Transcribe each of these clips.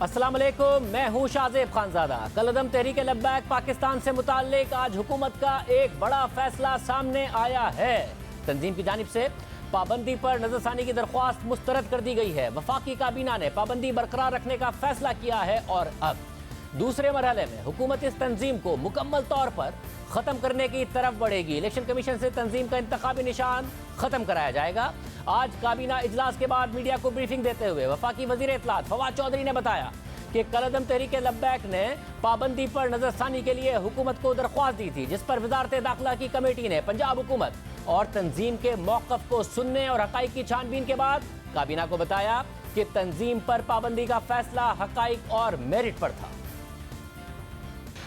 अस्सलाम वालेकुम, मैं हूं शाहजेब खानजादा। कलअदम तहरीक लब्बैक पाकिस्तान से मुताल्लिक आज हुकूमत का एक बड़ा फैसला सामने आया है। तंजीम की जानिब से पाबंदी पर नजरसानी की दरख्वास्त मुस्तरद कर दी गई है। वफाकी काबीना ने पाबंदी बरकरार रखने का फैसला किया है और अब दूसरे मरहले में हुकूमत इस तंजीम को मुकम्मल तौर पर खत्म करने की तरफ बढ़ेगी। इलेक्शन कमीशन से तंजीम का इंतखाबी निशान खत्म कराया जाएगा। आज काबीना इजलास के बाद मीडिया को ब्रीफिंग देते हुए वफाकी वजीर इत्तलात फवाद चौधरी ने बताया कि कलअदम तहरीक लब्बैक ने पाबंदी पर नजरसानी के लिए हुकूमत को दरख्वास्त दी थी, जिस पर वजारत दाखिला की कमेटी ने पंजाब हुकूमत और तंजीम के मौक़िफ़ को सुनने और हक़ाइक़ की छानबीन के बाद काबीना को बताया कि तंजीम पर पाबंदी का फैसला हक़ाइक़ और मेरिट पर था।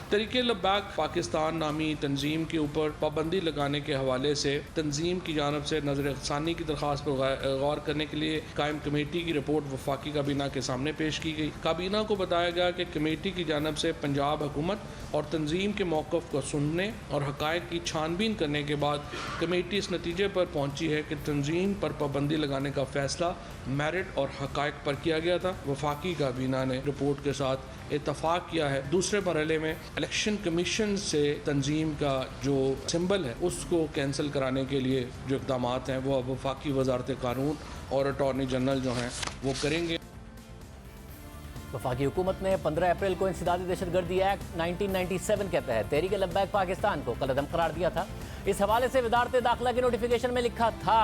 तहरीक लब्बैक पाकिस्तान नामी तंजीम के ऊपर पाबंदी लगाने के हवाले से तंजीम की जानब से नज़र-ए-ख़ानी की दरख्वास्त पर गौर करने के लिए कायम कमेटी की रिपोर्ट वफाकी काबीना के सामने पेश की गई। काबीना को बताया गया कि कमेटी की जानब से पंजाब हुकूमत और तंजीम के मौक़िफ़ को सुनने और हक़ाइक़ की छानबीन करने के बाद कमेटी इस नतीजे पर पहुँची है कि तंजीम पर पाबंदी लगाने का फ़ैसला मेरिट और हक़ाइक़ पर किया गया था। वफाकी काबीना ने रिपोर्ट के साथ इत्तफाक किया है। दूसरे मरहले में इलेक्शन कमीशन से तंजीम का जो सिंबल है उसको कैंसिल कराने के लिए जो इक़दाम हैं वो वफाकी वजारत कानून और अटॉर्नी जनरल जो हैं वो करेंगे। वफाकी हुकूमत ने 15 अप्रैल को इंसदादी दहशतगर्दी एक्ट 1997 के तहत तहरीक लब्बैक पाकिस्तान को कलअदम करार दिया था। इस हवाले से वजारत दाखिला के नोटिफिकेशन में लिखा था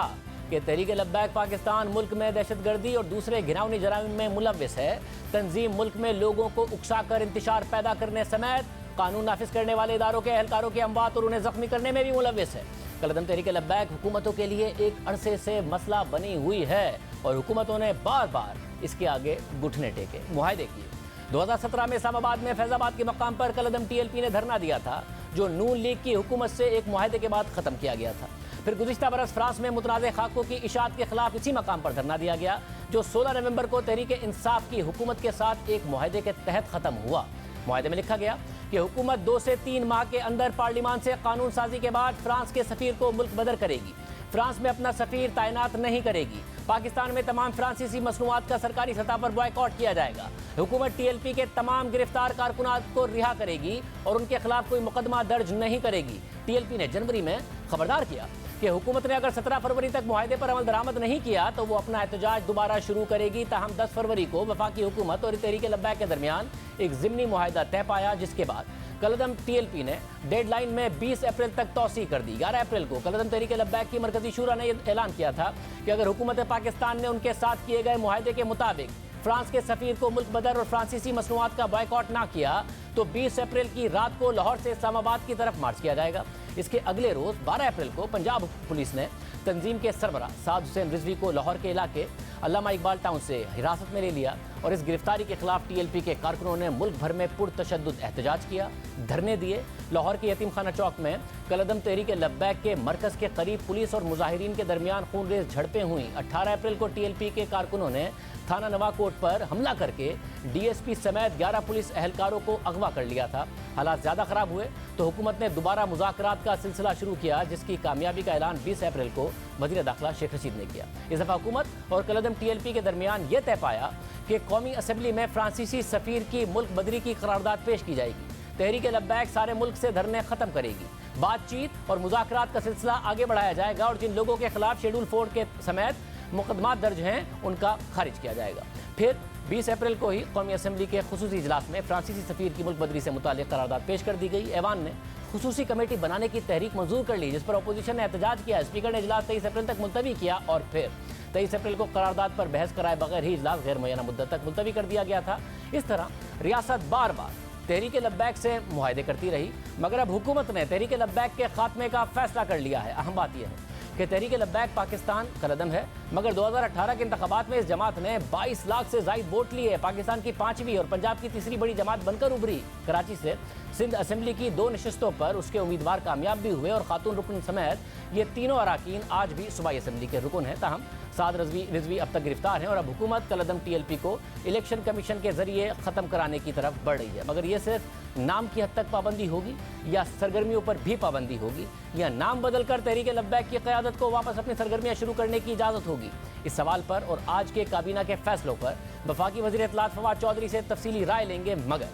कि तहरीक लब्बैक पाकिस्तान मुल्क में दहशतगर्दी और दूसरे घिनौनी जराइम में मुलव्विस है। तंजीम मुल्क में लोगों को उकसाकर इंतशार पैदा करने समेत कानून नाफिज करने वाले इदारों के एहलकारों की अमवात और उन्हें जख्मी करने में भी मुलव्विस है। कलअदम तहरीक लब्बैक हुकूमतों के लिए एक अरसे से मसला बनी हुई है और हुकूमतों ने बार बार इसके आगे घुटने टेके। मुआहदे किए। 2017 में इस्लामाबाद में फैजाबाद के मकाम पर कलअदम TLP ने धरना दिया था, जो नून लीग की हुकूमत से एक मुआहदे के बाद ख़त्म किया गया था। फिर गुज़िश्ता बरस फ्रांस में मुतनाज़ खाकों की इशाअत के खिलाफ इसी मकाम पर धरना दिया गया, जो 16 नवंबर को तहरीक इंसाफ की हुकूमत के साथ एक मुआहदे के तहत ख़त्म हुआ। मुआहदे में लिखा गया कि हुकूमत 2 से 3 माह के अंदर पार्लियामान से कानून साजी के बाद फ्रांस के सफ़ीर को मुल्क बदर करेगी। फ्रांस में अपना सफ़ीर तैनात नहीं करेगी। पाकिस्तान में तमाम फ्रांसीसी मसनूआत का सरकारी सतह पर बॉयकॉट किया जाएगा। हुकूमत TLP के तमाम गिरफ्तार कारकुनात को रिहा करेगी और उनके खिलाफ कोई मुकदमा दर्ज नहीं करेगी। TLP ने जनवरी में खबरदार किया कि हुकूमत ने अगर 17 फरवरी तक मुआहदे पर अमल दरामद नहीं किया तो वो अपना एहतजाज दोबारा शुरू करेगी। ताहम 10 फरवरी को वफाकी हुकूमत और तहरीक लब्बैक के दरमियान एक ज़िमनी मुआहदा तय पाया, जिसके बाद कलअदम TLP ने डेडलाइन में 20 अप्रैल तक तौसी कर दी। 11 अप्रैल को कलअदम तहरीक लब्बैक की मरकजी शूरा ने ऐलान किया था कि अगर हुकूमत पाकिस्तान ने उनके साथ किए गए मुआहदे के मुताबिक फ्रांस के सफ़ीर को मुल्क बदर और फ्रांसीसी मसनूआत का बॉयकॉट ना किया तो 20 अप्रैल की रात को लाहौर से इस्लामाबाद की तरफ मार्च किया जाएगा। इसके अगले रोज़ 12 अप्रैल को पंजाब पुलिस ने तंजीम के सरबरा साद हुसैन रिजवी को लाहौर के इलाके अल्लामा इकबाल टाउन से हिरासत में ले लिया और इस गिरफ्तारी के खिलाफ TLP के कारकुनों ने मुल्क भर में पुरतशद्दुद एहतजाज किया, धरने दिए। लाहौर के यतीम खाना चौक में कलअदम तहरीक लब्बैक के मरकज़ के करीब पुलिस और मुजाहिरीन के दरमियान खूनरेज झड़पें हुई। 18 अप्रैल को TLP के कारकुनों ने थाना नवाकोट पर हमला करके DSP समेत 11 पुलिस एहलकारों को अगवा कर लिया था। हालात ज़्यादा ख़राब हुए तो हुकूमत ने दोबारा मुज़ाकरात का सिलसिला शुरू किया, जिसकी कामयाबी का ऐलान 20 अप्रैल को वज़ीर दाखिला शेख रशीद ने किया। इस दफ़ा हुकूमत और कलअदम TLP के दरमियान यह तय पाया कि कौमी असम्बली में फ्रांसीसी सफ़ीर की मुल्क बदरी की करारदाद पेश की जाएगी। तहरीक लब्बैक सारे मुल्क से धरने ख़त्म करेगी। बातचीत और मुज़ाकरात का सिलसिला आगे बढ़ाया जाएगा और जिन लोगों के खिलाफ शेड्यूल 4 के समेत मुकदमा दर्ज हैं उनका खारिज किया जाएगा। फिर 20 अप्रैल को ही कौमी असम्बली के खुसूसी इजलास में फ्रांसीसी सफ़ीर की मुल्क बदरी से मुताल्लिक़ करारदाद पेश कर दी गई। ऐवान ने खुसूसी कमेटी बनाने की तहरीक मंजूर कर ली, जिस पर अपोजिशन ने एहतजाज किया। स्पीकर ने इजलास 23 अप्रैल तक मुलतवी किया और फिर 23 अप्रैल को करारदाद पर बहस कराए बगैर ही इजलास गैर मुय्यना मुद्दत तक मुलतवी कर दिया गया था। इस तरह रियासत बार बार तहरीक लब्बैक से मुआहदे करती रही, मगर अब हुकूमत ने तहरीक लब्बैक के खात्मे का फैसला कर लिया है। अहम बात यह है कि तहरीक लब्बैक पाकिस्तान कलअदम है, मगर 2018 के इंतखाबात में इस जमात ने 22 लाख से ज़ायद वोट लिए। पाकिस्तान की 5वीं और पंजाब की तीसरी बड़ी जमात बनकर उभरी। कराची से सिंध असम्बली की 2 नशिस्तों पर उसके उम्मीदवार कामयाब भी हुए और खातून रुकन समेत ये तीनों अराकीन आज भी सूबाई असम्बली के रुकन हैं। ताहम साद रिजवी अब तक गिरफ्तार हैं और अब हुकूमत कलअदम TLP को इलेक्शन कमीशन के जरिए ख़त्म कराने की तरफ बढ़ रही है। मगर ये सिर्फ नाम की हद तक पाबंदी होगी या सरगर्मियों पर भी पाबंदी होगी, या नाम बदलकर तहरीक लब्बैक की क़यादत को वापस अपनी सरगर्मियाँ शुरू करने की इजाज़त होगी? इस सवाल पर और आज के काबीना के फैसलों पर वफाकी वज़ीर इत्तलात फवाद चौधरी से तफसीली राय लेंगे, मगर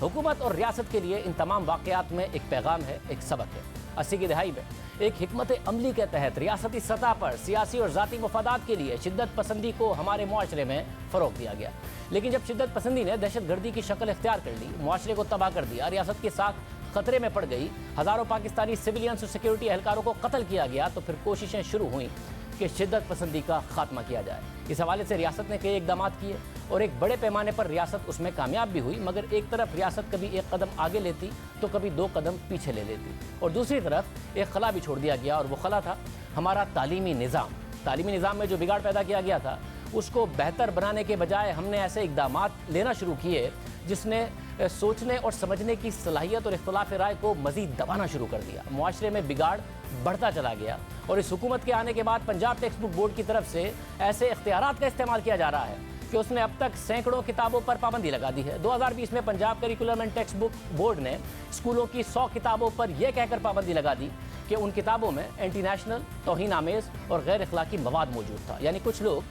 हुकूमत और रियासत के लिए इन तमाम वाक़यात में एक पैगाम है, एक सबक है। 80 की दहाई में एक हिकमत अमली के तहत रियासती सतह पर सियासी और ज़ाती मफादात के लिए शिद्दत पसंदी को हमारे मुआशरे में फ़रोग़ दिया गया, लेकिन जब शिद्दत पसंदी ने दहशत गर्दी की शक्ल इख्तियार कर ली, मुआशरे को तबाह कर दिया, रियासत की साख खतरे में पड़ गई, हज़ारों पाकिस्तानी सिविलियंस और सिक्योरिटी एहलकारों को कत्ल किया गया, तो फिर कोशिशें शुरू हुई कि शिद्दत पसंदी का खात्मा किया जाए। इस हवाले से रियासत ने कई इक़दाम किए और एक बड़े पैमाने पर रियासत उसमें कामयाब भी हुई, मगर एक तरफ रियासत कभी एक कदम आगे लेती तो कभी 2 कदम पीछे ले लेती, और दूसरी तरफ एक खला भी छोड़ दिया गया, और वो खला था हमारा तालीमी निज़ाम। तालीमी निज़ाम में जो बिगाड़ पैदा किया गया था, उसको बेहतर बनाने के बजाय हमने ऐसे इक़दाम लेना शुरू किए जिसने सोचने और समझने की सलाहियत और इख्तिलाफ राय को मज़ीद दबाना शुरू कर दिया। मुआशरे में बिगाड़ बढ़ता चला गया, और इस हुकूमत के आने के बाद पंजाब टेक्स्ट बुक बोर्ड की तरफ से ऐसे इख्तियारात का इस्तेमाल किया जा रहा है कि उसने अब तक सैकड़ों किताबों पर पाबंदी लगा दी है। 2020 में Punjab curriculum and text book board ने स्कूलों की 100 किताबों पर यह कहकर पाबंदी लगा दी कि उन किताबों में एंटी नेशनल, तौहीन आमेज़ और गैर अखलाकी मवाद मौजूद था। यानी कुछ लोग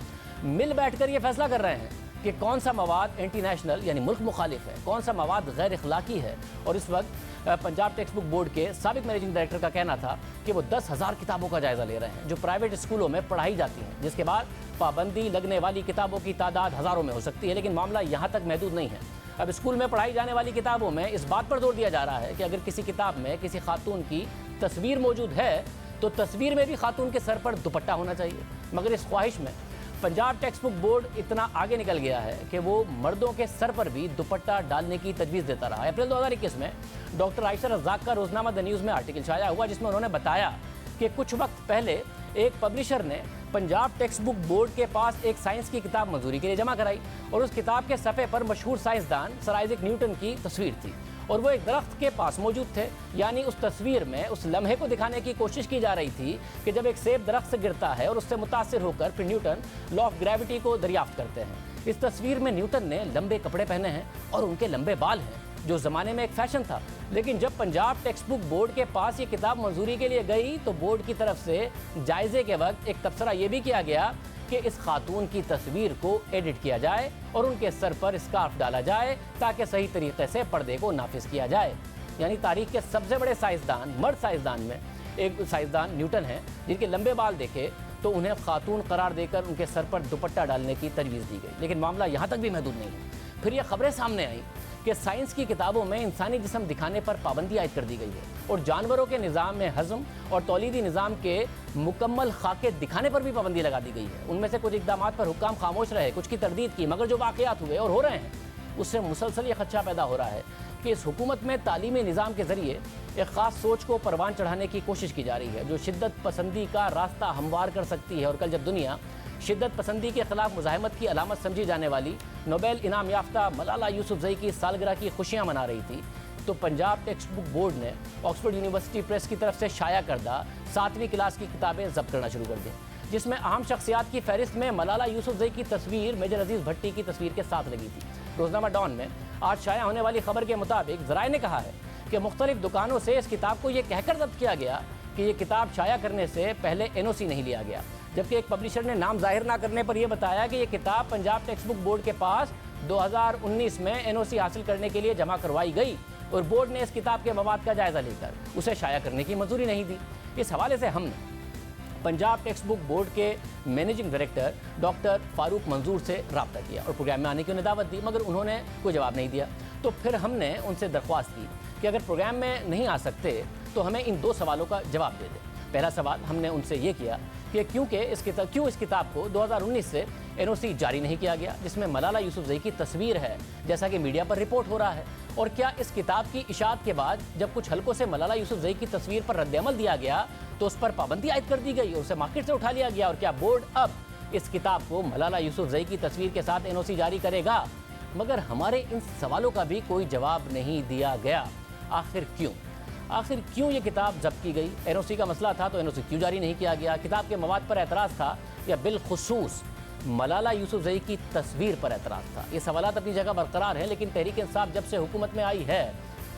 मिल बैठकर ये फैसला कर रहे हैं कि कौन सा मवाद एंटी नेशनल यानी मुल्क मुखालिफ है, कौन सा मवाद गैर अखलाकी है। और इस वक्त पंजाब टेक्स्ट बुक बोर्ड के साबिक मैनेजिंग डायरेक्टर का कहना था कि वो 10,000 किताबों का जायज़ा ले रहे हैं जो प्राइवेट स्कूलों में पढ़ाई जाती हैं, जिसके बाद पाबंदी लगने वाली किताबों की तादाद हज़ारों में हो सकती है। लेकिन मामला यहाँ तक महदूद नहीं है। अब स्कूल में पढ़ाई जाने वाली किताबों में इस बात पर जोर दिया जा रहा है कि अगर किसी किताब में किसी खातून की तस्वीर मौजूद है तो तस्वीर में भी खातून के सर पर दुपट्टा होना चाहिए। मगर इस ख्वाहिश में पंजाब टेक्स्ट बुक बोर्ड इतना आगे निकल गया है कि वो मर्दों के सर पर भी दुपट्टा डालने की तजवीज़ देता रहा। अप्रैल 2021 में डॉक्टर आयशा रज़ाक का रोज़नामा द न्यूज़ में आर्टिकल छाया हुआ, जिसमें उन्होंने बताया कि कुछ वक्त पहले एक पब्लिशर ने पंजाब टेक्स्ट बुक बोर्ड के पास एक साइंस की किताब मंजूरी के लिए जमा कराई, और उस किताब के सफ़े पर मशहूर साइंसदान सर आइजैक न्यूटन की तस्वीर थी, और वो एक दरख्त के पास मौजूद थे। यानी उस तस्वीर में उस लम्हे को दिखाने की कोशिश की जा रही थी कि जब एक सेब दरख्त से गिरता है और उससे मुतासिर होकर फिर न्यूटन लॉ ऑफ ग्रेविटी को दरियाफ्त करते हैं। इस तस्वीर में न्यूटन ने लंबे कपड़े पहने हैं और उनके लंबे बाल हैं, जो ज़माने में एक फैशन था। लेकिन जब पंजाब टेक्स्ट बुक बोर्ड के पास ये किताब मंजूरी के लिए गई तो बोर्ड की तरफ से जायज़े के वक्त एक तबसरा ये भी किया गया कि इस खातून की तस्वीर को एडिट किया जाए और उनके सर पर स्कार्फ डाला जाए ताकि सही तरीके से पर्दे को नाफिज किया जाए। यानी तारीख के सबसे बड़े साइंसदान, मर्द साइंसदान में एक साइंसदान न्यूटन हैं, जिनके लंबे बाल देखे तो उन्हें खातून करार देकर उनके सर पर दुपट्टा डालने की तजवीज़ दी गई। लेकिन मामला यहाँ तक भी महदूद नहीं है। फिर यह खबरें सामने आई कि साइंस की किताबों में इंसानी जिस्म दिखाने पर पाबंदी आयद कर दी गई है, और जानवरों के निज़ाम में हज़म और तौलीदी निज़ाम के मुकम्मल खाके दिखाने पर भी पाबंदी लगा दी गई है। उनमें से कुछ इक़दाम पर हुक्काम खामोश रहे, कुछ की तरदीद की, मगर जो वाक़यात हुए और हो रहे हैं उससे मुसलसल ये खदशा पैदा हो रहा है कि इस हुकूमत में तालीमी निज़ाम के ज़रिए एक ख़ास सोच को परवान चढ़ाने की कोशिश की जा रही है, जो शिद्दत पसंदी का रास्ता हमवार कर सकती है। और कल जब दुनिया शिद्दत पसंदी के खिलाफ मुज़ाहमत की अलामत समझी जाने वाली नोबेल इनाम याफ्ता मलाला यूसुफजई की सालगिरह की खुशियाँ मना रही थी, तो पंजाब टेक्स्ट बुक बोर्ड ने ऑक्सफोर्ड यूनिवर्सिटी प्रेस की तरफ से शाया करदा 7वीं क्लास की किताबें ज़ब्त करना शुरू कर दी, जिसमें अहम शख्सियात की फहरिस्त में मलाला यूसुफजई की तस्वीर मेजर अजीज़ भट्टी की तस्वीर के साथ लगी थी। रोज़नामा डॉन में आज शाया होने वाली खबर के मुताबिक ज़राए ने कहा है कि मुख्तलिफ दुकानों से इस किताब को ये कहकर जब्त किया गया कि ये किताब शाया करने से पहले NOC नहीं लिया गया, जबकि एक पब्लिशर ने नाम जाहिर ना करने पर यह बताया कि ये किताब पंजाब टेक्स्ट बुक बोर्ड के पास 2019 में NOC हासिल करने के लिए जमा करवाई गई, और बोर्ड ने इस किताब के मवाद का जायज़ा लेकर उसे शाया करने की मंजूरी नहीं दी। इस हवाले से हमने पंजाब टेक्स्ट बुक बोर्ड के मैनेजिंग डायरेक्टर डॉक्टर फारूक मंजूर से रब्ता किया और प्रोग्राम में आने की उन्हें दावत दी, मगर उन्होंने कोई जवाब नहीं दिया। तो फिर हमने उनसे दरख्वास्त की कि अगर प्रोग्राम में नहीं आ सकते तो हमें इन 2 सवालों का जवाब दे दें। पहला सवाल हमने उनसे ये किया कि क्यों इस किताब को 2019 से NOC जारी नहीं किया गया, जिसमें मलाला यूसुफजई की तस्वीर है जैसा कि मीडिया पर रिपोर्ट हो रहा है, और क्या इस किताब की इशाअत के बाद जब कुछ हलकों से मलाला यूसुफजई की तस्वीर पर रद्दअमल दिया गया तो उस पर पाबंदी आयद कर दी गई और उसे मार्केट से उठा लिया गया, और क्या बोर्ड अब इस किताब को मलाला यूसुफजई की तस्वीर के साथ NOC जारी करेगा? मगर हमारे इन सवालों का भी कोई जवाब नहीं दिया गया। आखिर क्यों ये किताब जब्त की गई? NOC का मसला था तो NOC क्यों जारी नहीं किया गया? किताब के मवाद पर एतराज़ था या बिलखुसूस मलाला यूसुफजई की तस्वीर पर एतराज़ था? ये सवालात अपनी जगह बरकरार हैं, लेकिन तहरीक इंसाफ जब से हुकूमत में आई है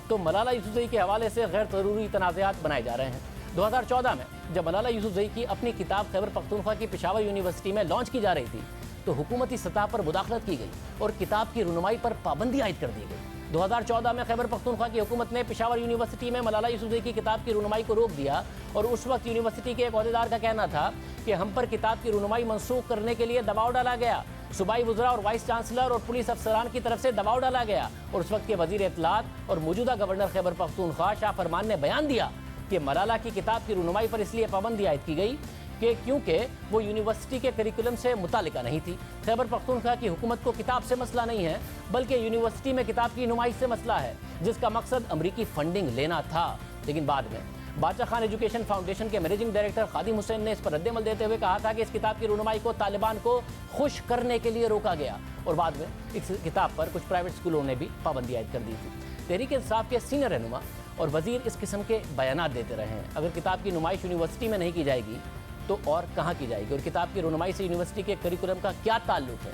तो मलाला यूसुफजई के हवाले से गैर ज़रूरी तनाज़ात बनाए जा रहे हैं। 2014 में जब मलाला यूसुफजई की अपनी किताब खैबर पख्तूनख्वा की पेशावर यूनिवर्सिटी में लॉन्च की जा रही थी तो हुकूमती सतह पर मुदाखलत की गई और किताब की रुनुमाई पर पाबंदी आयद कर दी गई। 2014 में खैबर पख्तूनख्वा की हुकूमत ने पेशावर यूनिवर्सिटी में मलाला यूसुफजई की किताब की रुनुमाई को रोक दिया और उस वक्त यूनिवर्सिटी के एक अहदेदार का कहना था कि हम पर किताब की रुनुमाई मनसूख करने के लिए दबाव डाला गया। सूबाई वज़रा और वाइस चांसलर और पुलिस अफसरान की तरफ से दबाव डाला गया और उस वक्त के वजीर इत्तलात और मौजूदा गवर्नर खैबर पख्तूनख्वा शाह फरमान ने बयान दिया कि मलाला की किताब की रुनुमाई पर इसलिए पाबंदी आयद की गई कि क्योंकि वो यूनिवर्सिटी के करिकुलम से मुतालिका नहीं थी। खैबर पख्तूनख्वा की हुकूमत को किताब से मसला नहीं है बल्कि यूनिवर्सिटी में किताब की नुमाइश से मसला है, जिसका मकसद अमरीकी फंडिंग लेना था। लेकिन बाद में बादशाह खान एजुकेशन फाउंडेशन के मैनेजिंग डायरेक्टर खादिम हुसैन ने इस पर रद्दमल देते हुए कहा था कि इस किताब की रुनुमाई को तालिबान को खुश करने के लिए रोका गया और बाद में इस किताब पर कुछ प्राइवेट स्कूलों ने भी पाबंदी आयद कर दी थी। तहरीक इंसाफ के सीनियर रहनुमा और वजीर इस किस्म के बयानात देते रहे हैं। अगर किताब की नुमाइश यूनिवर्सिटी में नहीं की जाएगी तो और कहाँ की जाएगी, और किताब की रुनुमाई से यूनिवर्सिटी के करिकुलम का क्या ताल्लुक है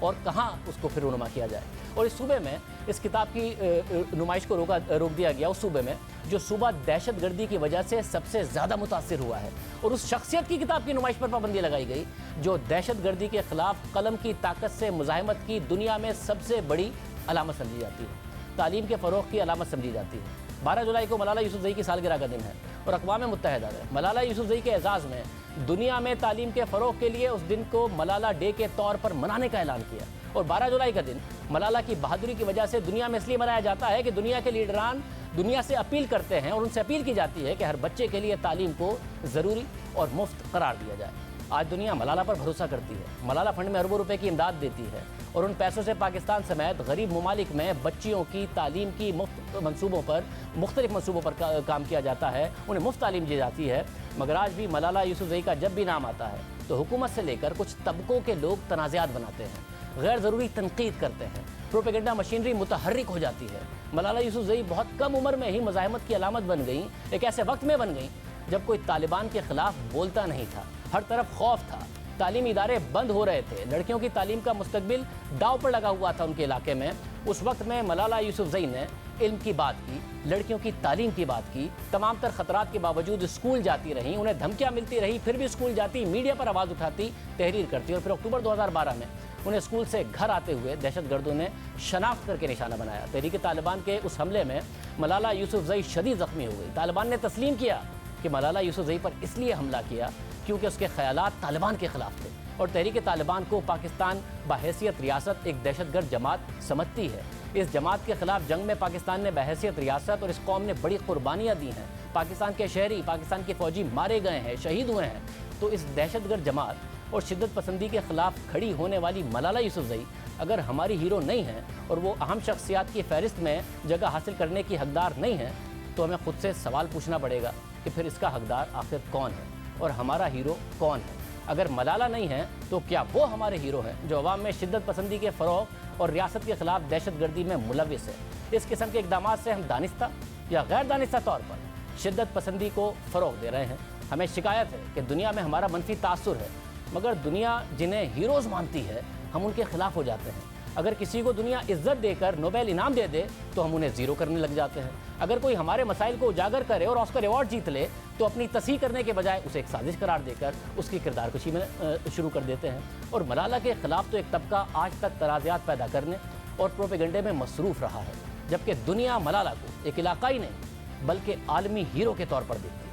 और कहाँ उसको फिर रुनुमा किया जाए। और इस सूबे में इस किताब की नुमाइश को रोक दिया गया उस सूबे में जो सूबा दहशतगर्दी की वजह से सबसे ज़्यादा मुतासिर हुआ है, और उस शख्सियत की किताब की नुमाइश पर पाबंदी लगाई गई जो दहशतगर्दी के खिलाफ कलम की ताकत से मुजाहिमत की दुनिया में सबसे बड़ी अलामत समझी जाती है, तालीम के फ़रोग़ की अलामत समझी जाती है। 12 जुलाई को मलाला यूसुफजई की सालगिरह का दिन है और अक़वाम मुत्तहिदा ने मलाला यूसुफजई के एजाज़ में दुनिया में तालीम के फ़रोग़ के लिए उस दिन को मलाला डे के तौर पर मनाने का ऐलान किया। और 12 जुलाई का दिन मलाला की बहादुरी की वजह से दुनिया में इसलिए मनाया जाता है कि दुनिया के लीडरान दुनिया से अपील करते हैं और उनसे अपील की जाती है कि हर बच्चे के लिए तालीम को ज़रूरी और मुफ्त करार दिया जाए। आज दुनिया मलाला पर भरोसा करती है। मलाला फंड में अरबों रुपए की इमदाद देती है और उन पैसों से पाकिस्तान समेत गरीब ममालिक में बच्चियों की तालीम की मुख्तलिफ मनसूबों पर काम किया जाता है, उन्हें मुफ्त तालीम दी जाती है। मगर आज भी मलाला यूसुफजई का जब भी नाम आता है तो हुकूमत से लेकर कुछ तबकों के लोग तनाज़ात बनाते हैं, गैर ज़रूरी तनकीद करते हैं, प्रोपेगेंडा मशीनरी मुतहर्रिक हो जाती है। मलाला यूसुफजई बहुत कम उम्र में ही मज़ाहमत की अलामत बन गई, एक ऐसे वक्त में बन गई जब कोई तालिबान के ख़िलाफ़ बोलता नहीं था, हर तरफ खौफ था, तालीमी इदारे बंद हो रहे थे, लड़कियों की तालीम का मुस्तकबिल दाव पर लगा हुआ था उनके इलाके में। उस वक्त में मलाला यूसुफजई ने इल्म की बात की, लड़कियों की तालीम की बात की, तमाम तर ख़तरात के बावजूद स्कूल जाती रहीं, उन्हें धमकियाँ मिलती रही, फिर भी स्कूल जाती, मीडिया पर आवाज़ उठाती, तहरीर करती, और फिर अक्टूबर 2012 में उन्हें स्कूल से घर आते हुए दहशतगर्दों ने शनाख्त करके निशाना बनाया। तहरीक तालिबान के उस हमले में मलाला यूसुफजई शदीद ज़ख्मी हो गई। तालिबान ने तस्लीम किया कि मलाला यूसुफजई पर इसलिए हमला किया क्योंकि उसके ख्यालात तालिबान के ख़िलाफ़ थे और तहरीक तालिबान को पाकिस्तान बहैसियत रियासत एक दहशतगर्द जमात समझती है। इस जमात के ख़िलाफ़ जंग में पाकिस्तान ने बहैसियत रियासत और इस कौम ने बड़ी कुर्बानियाँ दी हैं। पाकिस्तान के शहरी, पाकिस्तान के फ़ौजी मारे गए हैं, शहीद हुए हैं। तो इस दहशतगर्द जमात और शिद्दत पसंदी के ख़िलाफ़ खड़ी होने वाली मलाला यूसुफजई अगर हमारी हीरो नहीं है और वो अहम शख्सियात की फहरिस्त में जगह हासिल करने की हकदार नहीं है, तो हमें ख़ुद से सवाल पूछना पड़ेगा कि फिर इसका हकदार आखिर कौन है और हमारा हीरो कौन है। अगर मलाला नहीं है तो क्या वो हमारे हीरो हैं जो अवाम में शिद्दत पसंदी के फ़रोग़ और रियासत के ख़िलाफ़ दहशतगर्दी में मुलविस है। इस किस्म के इक़दामात से हम दानिस्ता या गैर दानिस्ता तौर पर शिद्दत पसंदी को फ़रोग़ दे रहे हैं। हमें शिकायत है कि दुनिया में हमारा मनफी तासुर है, मगर दुनिया जिन्हें हीरोज़ मानती है हम उनके ख़िलाफ़ हो जाते हैं। अगर किसी को दुनिया इज्जत देकर नोबेल इनाम दे दे तो हम उन्हें ज़ीरो करने लग जाते हैं। अगर कोई हमारे मसाइल को उजागर करे और ऑस्कर अवार्ड जीत ले तो अपनी तस्हीह करने के बजाय उसे एक साजिश करार देकर उसकी किरदार कशी में शुरू कर देते हैं। और मलाला के ख़िलाफ़ तो एक तबका आज तक तनाज़ात पैदा करने और प्रोपेगेंडे में मसरूफ़ रहा है, जबकि दुनिया मलाला को एक इलाकाई नहीं बल्कि आलमी हीरो के तौर पर देखती है।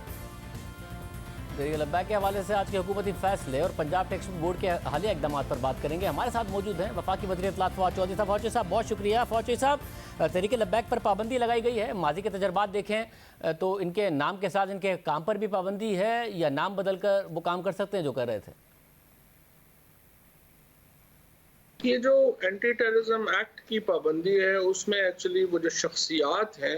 तहरीक लब्बैक के हवाले से आज के हुकूमती फैसले और पंजाब टेक्स्ट बोर्ड के हालिया इक़दाम पर बात करेंगे। हमारे साथ मौजूद हैं वफाकी वज़ीर इत्तलात फवाद चौधरी साहब। फवाद चौधरी साहब बहुत शुक्रिया। फवाद चौधरी साहब, तहरीक लब्बैक पर पाबंदी लगाई गई है, माजी के तजर्बात देखें तो इनके नाम के साथ इनके काम पर भी पाबंदी है या नाम बदल कर वो काम कर सकते हैं जो कर रहे थे? ये जो एंटी टेररिज्म एक्ट की पाबंदी है उसमें एक्चुअली वो जो शख्सियात हैं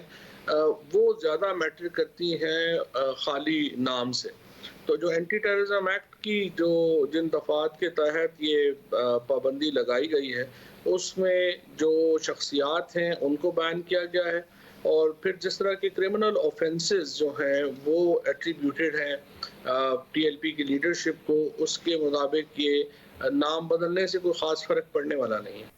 वो ज़्यादा मैटर करती हैं खाली नाम से। तो जो एंटी टेररिज्म एक्ट की जो जिन दफ़ात के तहत ये पाबंदी लगाई गई है उसमें जो शख्सियात हैं उनको बैन किया गया है, और फिर जिस तरह के क्रिमिनल ऑफेंसेस जो हैं वो एट्रीब्यूटेड हैं टीएलपी की लीडरशिप को, उसके मुताबिक ये नाम बदलने से कोई ख़ास फ़र्क पड़ने वाला नहीं है।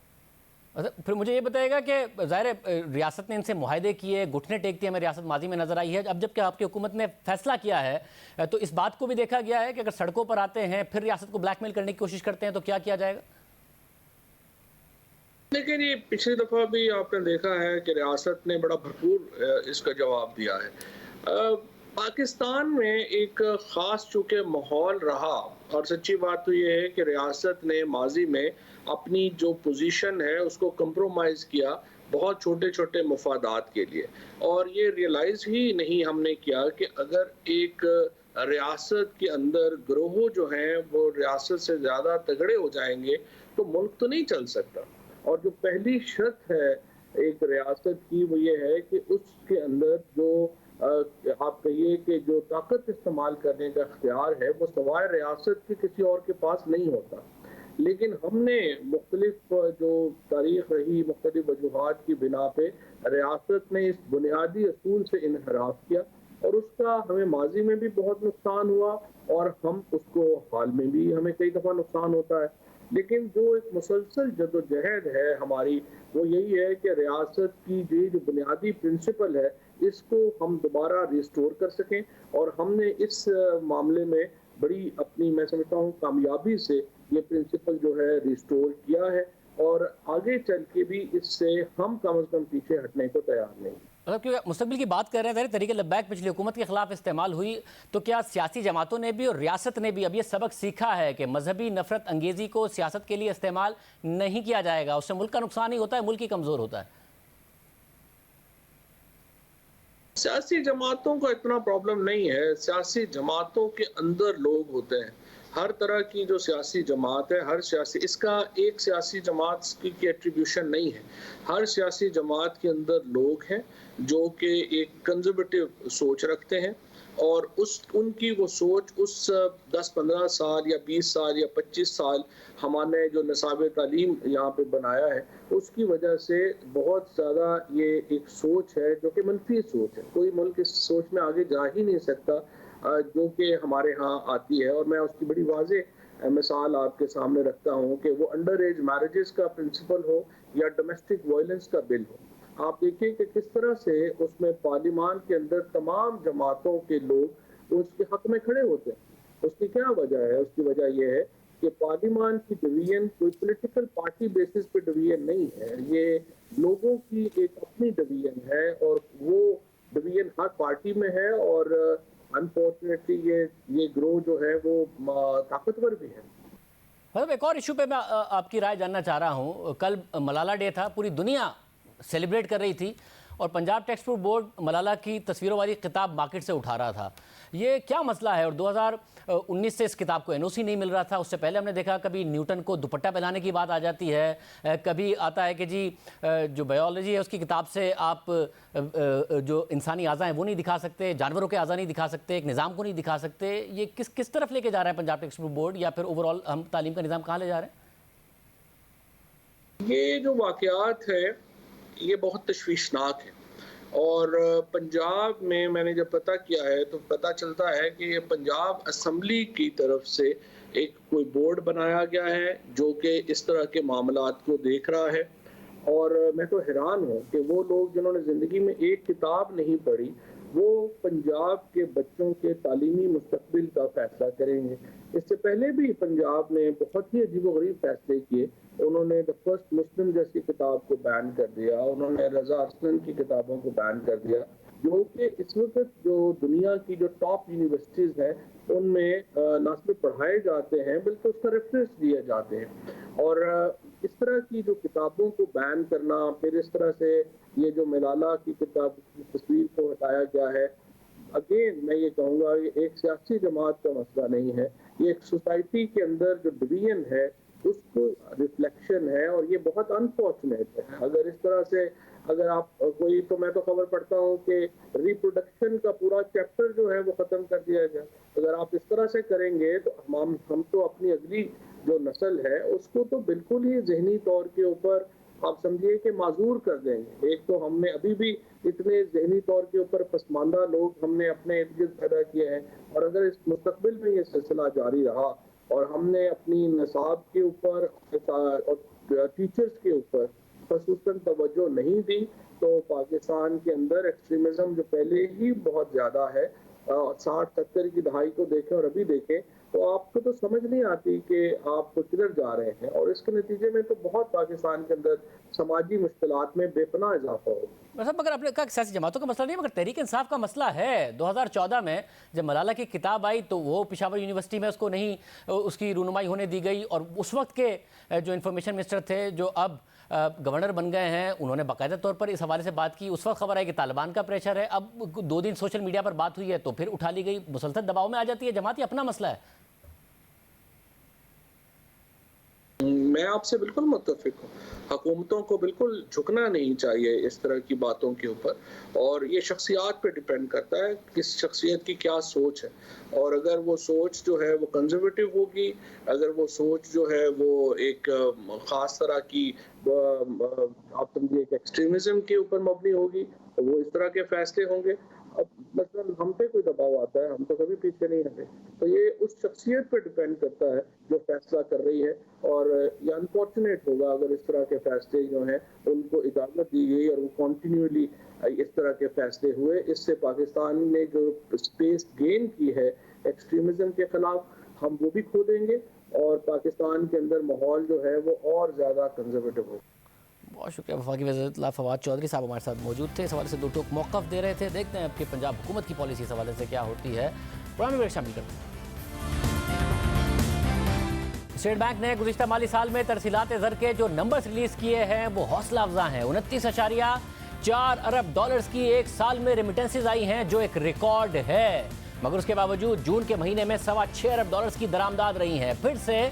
अच्छा, फिर मुझे ये बताएगा कि ज़ाहिर रियासत ने इनसे मुआहदे किए, घुटने टेकती हमें रियासत माजी में नज़र आई है। अब जबकि आपकी हुकूमत ने फैसला किया है तो इस बात को भी देखा गया है कि अगर सड़कों पर आते हैं फिर रियासत को ब्लैकमेल करने की कोशिश करते हैं तो क्या किया जाएगा? लेकिन ये पिछली दफ़ा भी आपने देखा है कि रियासत ने बड़ा भरपूर इसका जवाब दिया है। पाकिस्तान में एक ख़ास चूँकि माहौल रहा, और सच्ची बात तो ये है कि रियासत ने माज़ी में अपनी जो पोज़ीशन है उसको कंप्रोमाइज़ किया बहुत छोटे-छोटे मफ़ादात के लिए, और ये रियलाइज़ ही नहीं हमने किया कि अगर एक रियासत के अंदर गिरोह जो हैं वो रियासत से ज़्यादा तगड़े हो जाएँगे तो मुल्क तो नहीं चल सकता। और जो पहली शर्त है एक रियासत की वो ये है कि उसके अंदर जो आप कहिए कि जो ताकत इस्तेमाल करने का इख्तियार है वो सवाए रियासत के किसी और के पास नहीं होता। लेकिन हमने मुख्तलिफ जो तारीख रही मुख्तलिफ वजूहात की बिना पे रियासत ने इस बुनियादी असूल से इनहराफ किया, और उसका हमें माजी में भी बहुत नुकसान हुआ और हम उसको हाल में भी हमें कई दफ़ा नुकसान होता है। लेकिन जो एक मुसलसल जदोजहद है हमारी वो यही है कि रियासत की ये जो बुनियादी प्रिंसिपल है इसको हम दोबारा रिस्टोर कर सकें, और हमने इस मामले में बड़ी अपनी मैं समझता हूँ कामयाबी से ये प्रिंसिपल जो है रिस्टोर किया है, और आगे चल के भी इससे हम कम से कम पीछे हटने को तैयार नहीं। मतलब क्योंकि मुस्तकबिल की बात कर रहे थे, तरीके लब्बैक पिछली हुकूमत के खिलाफ इस्तेमाल हुई, तो क्या सियासी जमातों ने भी और रियासत ने भी अब ये सबक सीखा है कि मजहबी नफरत अंगेजी को सियासत के लिए इस्तेमाल नहीं किया जाएगा? उससे मुल्क का नुकसान ही होता है, मुल्क ही कमज़ोर होता है। सियासी जमातों का इतना प्रॉब्लम नहीं है, सियासी जमातों के अंदर लोग होते हैं। हर तरह की जो सियासी जमात है, हर सियासी इसका एक सियासी जमात की एट्रीब्यूशन नहीं है। हर सियासी जमात के अंदर लोग हैं जो कि एक कंजर्वेटिव सोच रखते हैं, और उनकी वो सोच उस 10-15 साल या 20 साल या 25 साल हमने जो निसाब तालीम यहाँ पे बनाया है उसकी वजह से बहुत ज़्यादा ये एक सोच है जो कि मनफी सोच है। कोई मुल्क इस सोच में आगे जा ही नहीं सकता जो कि हमारे यहाँ आती है, और मैं उसकी बड़ी वाज़ेह मिसाल आपके सामने रखता हूँ कि वो अंडर एज मैरिजेस का प्रिंसिपल हो या डोमेस्टिक वायलेंस का बिल हो। आप देखिए कि किस तरह से उसमें पार्लियामान के अंदर तमाम जमातों के लोग उसके हक में खड़े होते हैं। उसकी क्या वजह है? उसकी वजह यह है कि पार्लियामान की डिवीजन कोई पॉलिटिकल पार्टी बेसिस पे डिवीजन नहीं है, ये लोगों की एक अपनी डिवीजन है, और वो डिवीजन हर पार्टी में है, और अनफॉर्चुनेटली ये ग्रोह जो है वो ताकतवर भी है। मतलब एक और इशू पे मैं आपकी राय जानना चाह रहा हूँ। कल मलाला डे था, पूरी दुनिया सेलिब्रेट कर रही थी, और Punjab text book board Malala की तस्वीरों वाली किताब मार्केट से उठा रहा था। ये क्या मसला है? और 2019 से इस किताब को एनओसी नहीं मिल रहा था। उससे पहले हमने देखा कभी न्यूटन को दुपट्टा पहनाने की बात आ जाती है, कभी आता है कि जी जो बायोलॉजी है उसकी किताब से आप जो इंसानी आज़ा हैं वो नहीं दिखा सकते, जानवरों के आज़ा नहीं दिखा सकते, एक निज़ाम को नहीं दिखा सकते। ये किस तरफ लेके जा रहा है पंजाब टेक्स्ट बुक बोर्ड, या फिर ओवरऑल हम तालीम का निज़ाम कहाँ ले जा रहे हैं? ये जो वाक़यात है ये बहुत तशवीशनाक है, और पंजाब में मैंने जब पता किया है तो पता चलता है कि ये पंजाब असम्बली की तरफ से एक कोई बोर्ड बनाया गया है जो कि इस तरह के मामलात को देख रहा है। और मैं तो हैरान हूँ कि वो लोग जिन्होंने ज़िंदगी में एक किताब नहीं पढ़ी वो पंजाब के बच्चों के तालीमी मुस्तकबिल का फैसला करेंगे। इससे पहले भी पंजाब ने बहुत ही अजीबोगरीब फैसले किए। उन्होंने द फर्स्ट मुस्लिम जैसी किताब को बैन कर दिया, उन्होंने रजा अरसलन की किताबों को बैन कर दिया, जो कि इस वक्त जो दुनिया की जो टॉप यूनिवर्सिटीज़ हैं उनमें न सिर्फ पढ़ाए जाते हैं बल्कि उसका रेफरेंस दिए जाते हैं। और इस तरह की जो किताबों को बैन करना, फिर इस तरह से ये जो मलाला की किताब की तस्वीर को हटाया गया है, अगेन मैं ये कहूँगा ये एक सियासी जमात का मसला नहीं है, ये एक सोसाइटी के अंदर जो डिवीजन है उसको रिफ्लेक्शन है, और ये बहुत अनफॉर्चुनेट है। अगर इस तरह से अगर आप कोई तो मैं तो खबर पढ़ता हूँ कि रिप्रोडक्शन का पूरा चैप्टर जो है वो ख़त्म कर दिया गया। अगर आप इस तरह से करेंगे तो हम तो अपनी अगली जो नस्ल है उसको तो बिल्कुल ही जहनी तौर के ऊपर आप समझिए कि माजूर कर देंगे। एक तो हमने अभी भी इतने जहनी तौर के ऊपर पसमानदा लोग हमने अपने इर्द गिर्द पैदा किए हैं, और अगर इस मुस्तकबिल में ये सिलसिला जारी रहा और हमने अपनी निसाब के ऊपर और टीचर्स के ऊपर खसूसन तवज्जो नहीं दी तो पाकिस्तान के अंदर एक्सट्रीमिज़म जो पहले ही बहुत ज़्यादा है 60-70 की दहाई को देखें और अभी देखें, तो आपको तो समझ नहीं आती कि आप किधर जा रहे हैं, और इसके नतीजे में तो बहुत पाकिस्तान के अंदर समाजी मुश्किलात में बेपनाह इजाफा हो। मतलब मगर आपने कहा कि सियासी जमातों का मसला नहीं है, मगर तहरीक इंसाफ का मसला है। 2014 में जब मलाला की किताब आई तो वो पेशावर यूनिवर्सिटी में उसको नहीं उसकी रूनुमाई होने दी गई, और उस वक्त के जो इंफॉर्मेशन मिनिस्टर थे, जो अब गवर्नर बन गए हैं, उन्होंने बाकायदा तौर पर इस हवाले से बात की। उस वक्त खबर आई कि तालिबान का प्रेशर है। अब 2 दिन सोशल मीडिया पर बात हुई है तो फिर उठा ली गई, मुसलसल दबाव में आ जाती है जमात। ये अपना मसला है। मैं आपसे बिल्कुल मुत्तफिक हूँ। हुकूमतों को बिल्कुल झुकना नहीं चाहिए इस तरह की बातों के ऊपर, और ये शख्सियात पे डिपेंड करता है किस शख्सियत की क्या सोच है। और अगर वो सोच जो है वो कंजर्वेटिव होगी, अगर वो सोच जो है वो एक ख़ास तरह की आप समझिए एक एक्सट्रीमिज़म के ऊपर मबनी होगी, तो वो इस तरह के फ़ैसले होंगे। अब मतलब हम पे कोई दबाव आता है, हम तो कभी पीछे नहीं हटे। तो ये उस शख्सियत पे डिपेंड करता है जो फैसला कर रही है, और ये अनफॉर्चुनेट होगा अगर इस तरह के फैसले जो हैं उनको इजाज़त दी गई और वो कॉन्टीन्यूअली इस तरह के फैसले हुए। इससे पाकिस्तान ने जो स्पेस गेन की है एक्सट्रीमिज़म के खिलाफ, हम वो भी खो देंगे, और पाकिस्तान के अंदर माहौल जो है वो और ज़्यादा कंजर्वेटिव होगा। बहुत शुक्रिया। वफाकी वज़ीर फवाद चौधरी साहब हमारे साथ मौजूद थे, इस हवाले से 2 टोक मौक़िफ़ दे रहे थे। देखते हैं आपकी पंजाब हुकूमत की पॉलिसी इस हवाले से क्या होती है। प्रोग्राम में शामिल करते हैं। स्टेट बैंक ने गुज़िश्ता माली साल में तरसीलात ज़र के जो नंबर्स रिलीज़ किए हैं वो हौसला अफजा हैं। 29.4 अरब डॉलर्स की एक साल में रेमिटेंसेज आई हैं, जो एक रिकॉर्ड है। मगर उसके बावजूद जून के महीने में 6.25 अरब डॉलर्स की दरामदाद रही हैं। फिर से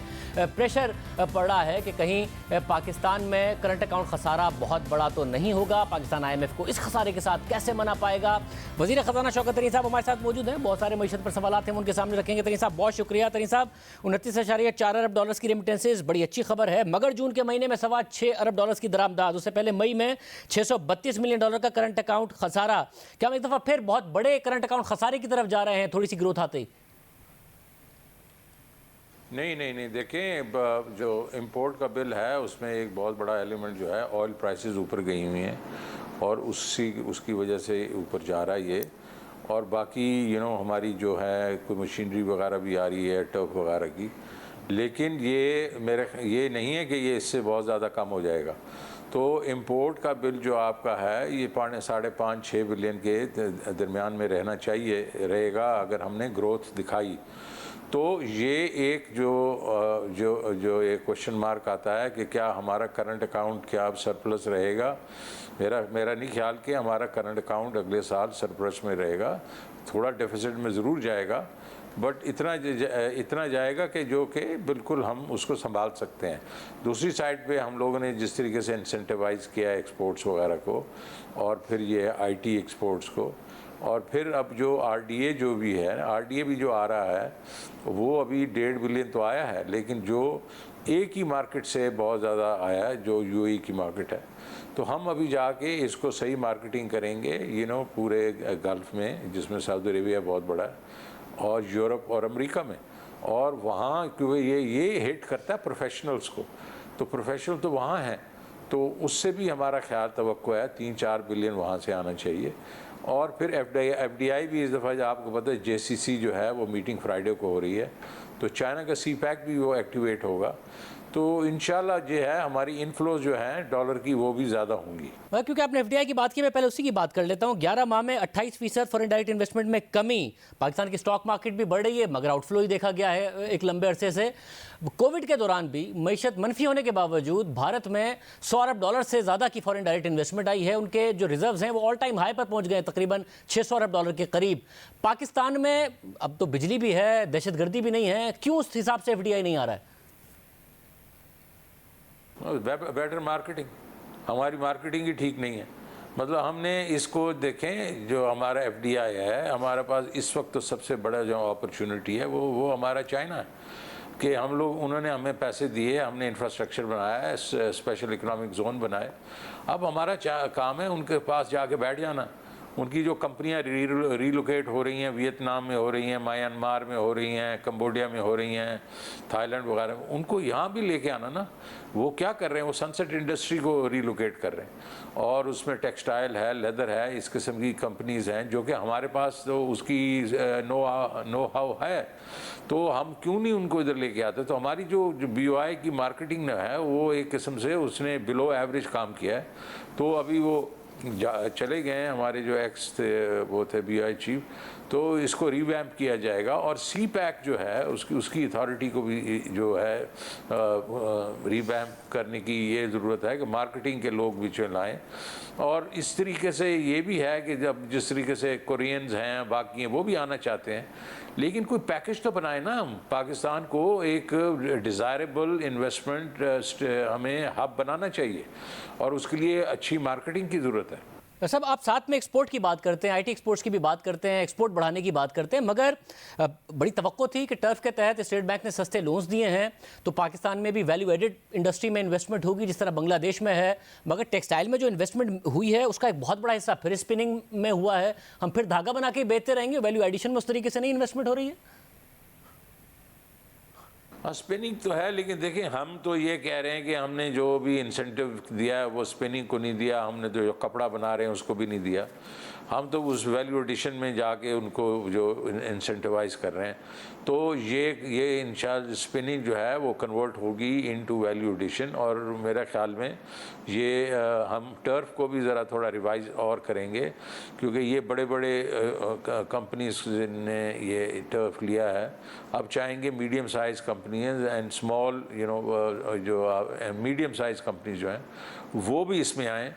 प्रेशर पड़ रहा है कि कहीं पाकिस्तान में करंट अकाउंट खसारा बहुत बड़ा तो नहीं होगा। पाकिस्तान IMF को इस खसारे के साथ कैसे मना पाएगा। वज़ीर ख़जाना शौकत तरीन साहब हमारे साथ मौजूद हैं। बहुत सारे मईशत पर सवाल हम उनके सामने रखेंगे। तरीन साहब बहुत शुक्रिया। तरीन साहब 29.4 अरब डॉलर्स की रेमिटेंसेज बड़ी अच्छी खबर है, मगर जून के महीने में 6.25 अरब डॉलर्स की दरामदाद, उससे पहले मई में 632 मिलियन डॉलर का करंट अकाउंट खसारा। क्या हम एक दफ़ा फिर बहुत बड़े करंट अकाउंट खसारे की तरफ जा रहे हैं थोड़ी सी ग्रोथ आते ही? नहीं देखें, जो इंपोर्ट का बिल है उसमें एक बहुत बड़ा एलिमेंट जो है ऑयल प्राइसेस ऊपर गई हुई हैं, और उसकी वजह से ऊपर जा रहा है ये। और बाकी हमारी जो है कोई मशीनरी वगैरह भी आ रही है, टर्फ वगैरह की, लेकिन ये नहीं है कि ये इससे बहुत ज़्यादा कम हो जाएगा। तो इंपोर्ट का बिल जो आपका है ये 5.5-6 बिलियन के दरमियान में रहना चाहिए, रहेगा अगर हमने ग्रोथ दिखाई। तो ये एक जो एक क्वेश्चन मार्क आता है कि क्या हमारा करंट अकाउंट क्या अब सरप्लस रहेगा। मेरा नहीं ख्याल कि हमारा करंट अकाउंट अगले साल सरप्लस में रहेगा, थोड़ा डेफिसिट में ज़रूर जाएगा, बट इतना जाएगा कि जो कि बिल्कुल हम उसको संभाल सकते हैं। दूसरी साइड पे हम लोगों ने जिस तरीके से इंसेंटिवाइज़ किया एक्सपोर्ट्स वगैरह को, और फिर ये IT एक्सपोर्ट्स को, और फिर अब जो RDA जो भी है, RDA भी जो आ रहा है वो अभी 1.5 बिलियन तो आया है, लेकिन जो एक ही मार्केट से बहुत ज़्यादा आया है जो UAE की मार्केट है। तो हम अभी जाके इसको सही मार्केटिंग करेंगे पूरे गल्फ़ में, जिसमें सऊदी अरेबिया बहुत बड़ा है, और यूरोप और अमेरिका में, और वहाँ क्योंकि ये हिट करता है प्रोफेशनल्स को, तो प्रोफेशनल तो वहाँ हैं, तो उससे भी हमारा ख्याल तवक्को है 3-4 बिलियन वहाँ से आना चाहिए। और फिर FDI भी इस दफ़ा आपको पता है JCC जो है वो मीटिंग फ्राइडे को हो रही है, तो चाइना का CPEC भी वो एक्टिवेट होगा। तो इंशाल्लाह जो है हमारी इनफ्लोज जो है डॉलर की वो भी ज़्यादा होंगी। क्योंकि आपने FDI की बात की, मैं पहले उसी की बात कर लेता हूँ। 11 माह में 28% फॉरेन डायरेक्ट इन्वेस्टमेंट में कमी। पाकिस्तान की स्टॉक मार्केट भी बढ़ रही है, मगर आउटफ्लो ही देखा गया है एक लंबे अरसे से। कोविड के दौरान भी मईशत मनफी होने के बावजूद भारत में 100 अरब डॉलर से ज़्यादा की फॉरेन डायरेक्ट इन्वेस्टमेंट आई है। उनके जो रिजर्व्स हैं वो ऑल टाइम हाई पर पहुँच गए, तकरीबन 600 अरब डॉलर के करीब। पाकिस्तान में अब तो बिजली भी है, दहशतगर्दी भी नहीं है, क्यों उस हिसाब से FDI नहीं आ रहा है? बेटर मार्केटिंग, हमारी मार्केटिंग ही ठीक नहीं है। मतलब हमने इसको देखें, जो हमारा FDI है, हमारे पास इस वक्त तो सबसे बड़ा जो अपॉर्चुनिटी है वो हमारा चाइना है, कि हम लोग उन्होंने हमें पैसे दिए, हमने इंफ्रास्ट्रक्चर बनाया, स्पेशल इकोनॉमिक जोन बनाए। अब हमारा काम है उनके पास जाके बैठ जाना, उनकी जो कंपनियां रीलोकेट हो रही हैं, वियतनाम में हो रही हैं, म्यांमार में हो रही हैं, कंबोडिया में हो रही हैं, थाईलैंड वगैरह, उनको यहाँ भी लेके आना ना। वो क्या कर रहे हैं, वो सनसेट इंडस्ट्री को रीलोकेट कर रहे हैं और उसमें टेक्सटाइल है, लेदर है, इस किस्म की कंपनीज़ हैं जो कि हमारे पास तो उसकी नो हाउ है, तो हम क्यों नहीं उनको इधर लेके आते। तो हमारी जो BOI की मार्केटिंग है वो एक किस्म से उसने बिलो एवरेज काम किया है। तो अभी वो चले गए हैं हमारे जो एक्स थे, वो थे BOI चीफ, तो इसको रिवैम्प किया जाएगा और CPEC जो है उसकी अथॉरिटी को भी जो है रिवैम्प करने की ये ज़रूरत है कि मार्केटिंग के लोग भी लाएँ। और इस तरीके से ये भी है कि जब जिस तरीके से कोरियंस हैं, बाकी हैं, वो भी आना चाहते हैं, लेकिन कोई पैकेज तो बनाए ना। हम पाकिस्तान को एक डिज़ायरेबल इन्वेस्टमेंट हमें हब बनाना चाहिए और उसके लिए अच्छी मार्केटिंग की ज़रूरत है। सब आप साथ में एक्सपोर्ट की बात करते हैं, IT एक्सपोर्ट्स की भी बात करते हैं, एक्सपोर्ट बढ़ाने की बात करते हैं, मगर बड़ी तवक्को थी कि टर्फ के तहत स्टेट बैंक ने सस्ते लोन्स दिए हैं तो पाकिस्तान में भी वैल्यू एडेड इंडस्ट्री में इन्वेस्टमेंट होगी जिस तरह बांग्लादेश में है। मगर टेक्सटाइल में जो इन्वेस्टमेंट हुई है उसका एक बहुत बड़ा हिस्सा फिर स्पिनिंग में हुआ है। हम फिर धागा बना के बेचते रहेंगे, वैल्यू एडिशन में उस तरीके से नहीं इन्वेस्टमेंट हो रही है। हाँ, स्पिनिंग तो है, लेकिन देखिए हम तो ये कह रहे हैं कि हमने जो भी इंसेंटिव दिया है वो स्पिनिंग को नहीं दिया, हमने तो जो कपड़ा बना रहे हैं उसको भी नहीं दिया। हम तो उस वैल्यू एडिशन में जाके उनको जो इंसेंटिवाइज कर रहे हैं। तो ये इंशाल्लाह स्पिनिंग जो है वो कन्वर्ट होगी इनटू वैल्यू एडिशन, और मेरे ख्याल में ये हम टर्फ को भी ज़रा थोड़ा रिवाइज और करेंगे, क्योंकि ये बड़े बड़े कंपनीज ने ये टर्फ लिया है। अब चाहेंगे medium size companies and small जो मीडियम साइज़ कंपनीज जो हैं वो भी इसमें आएँ,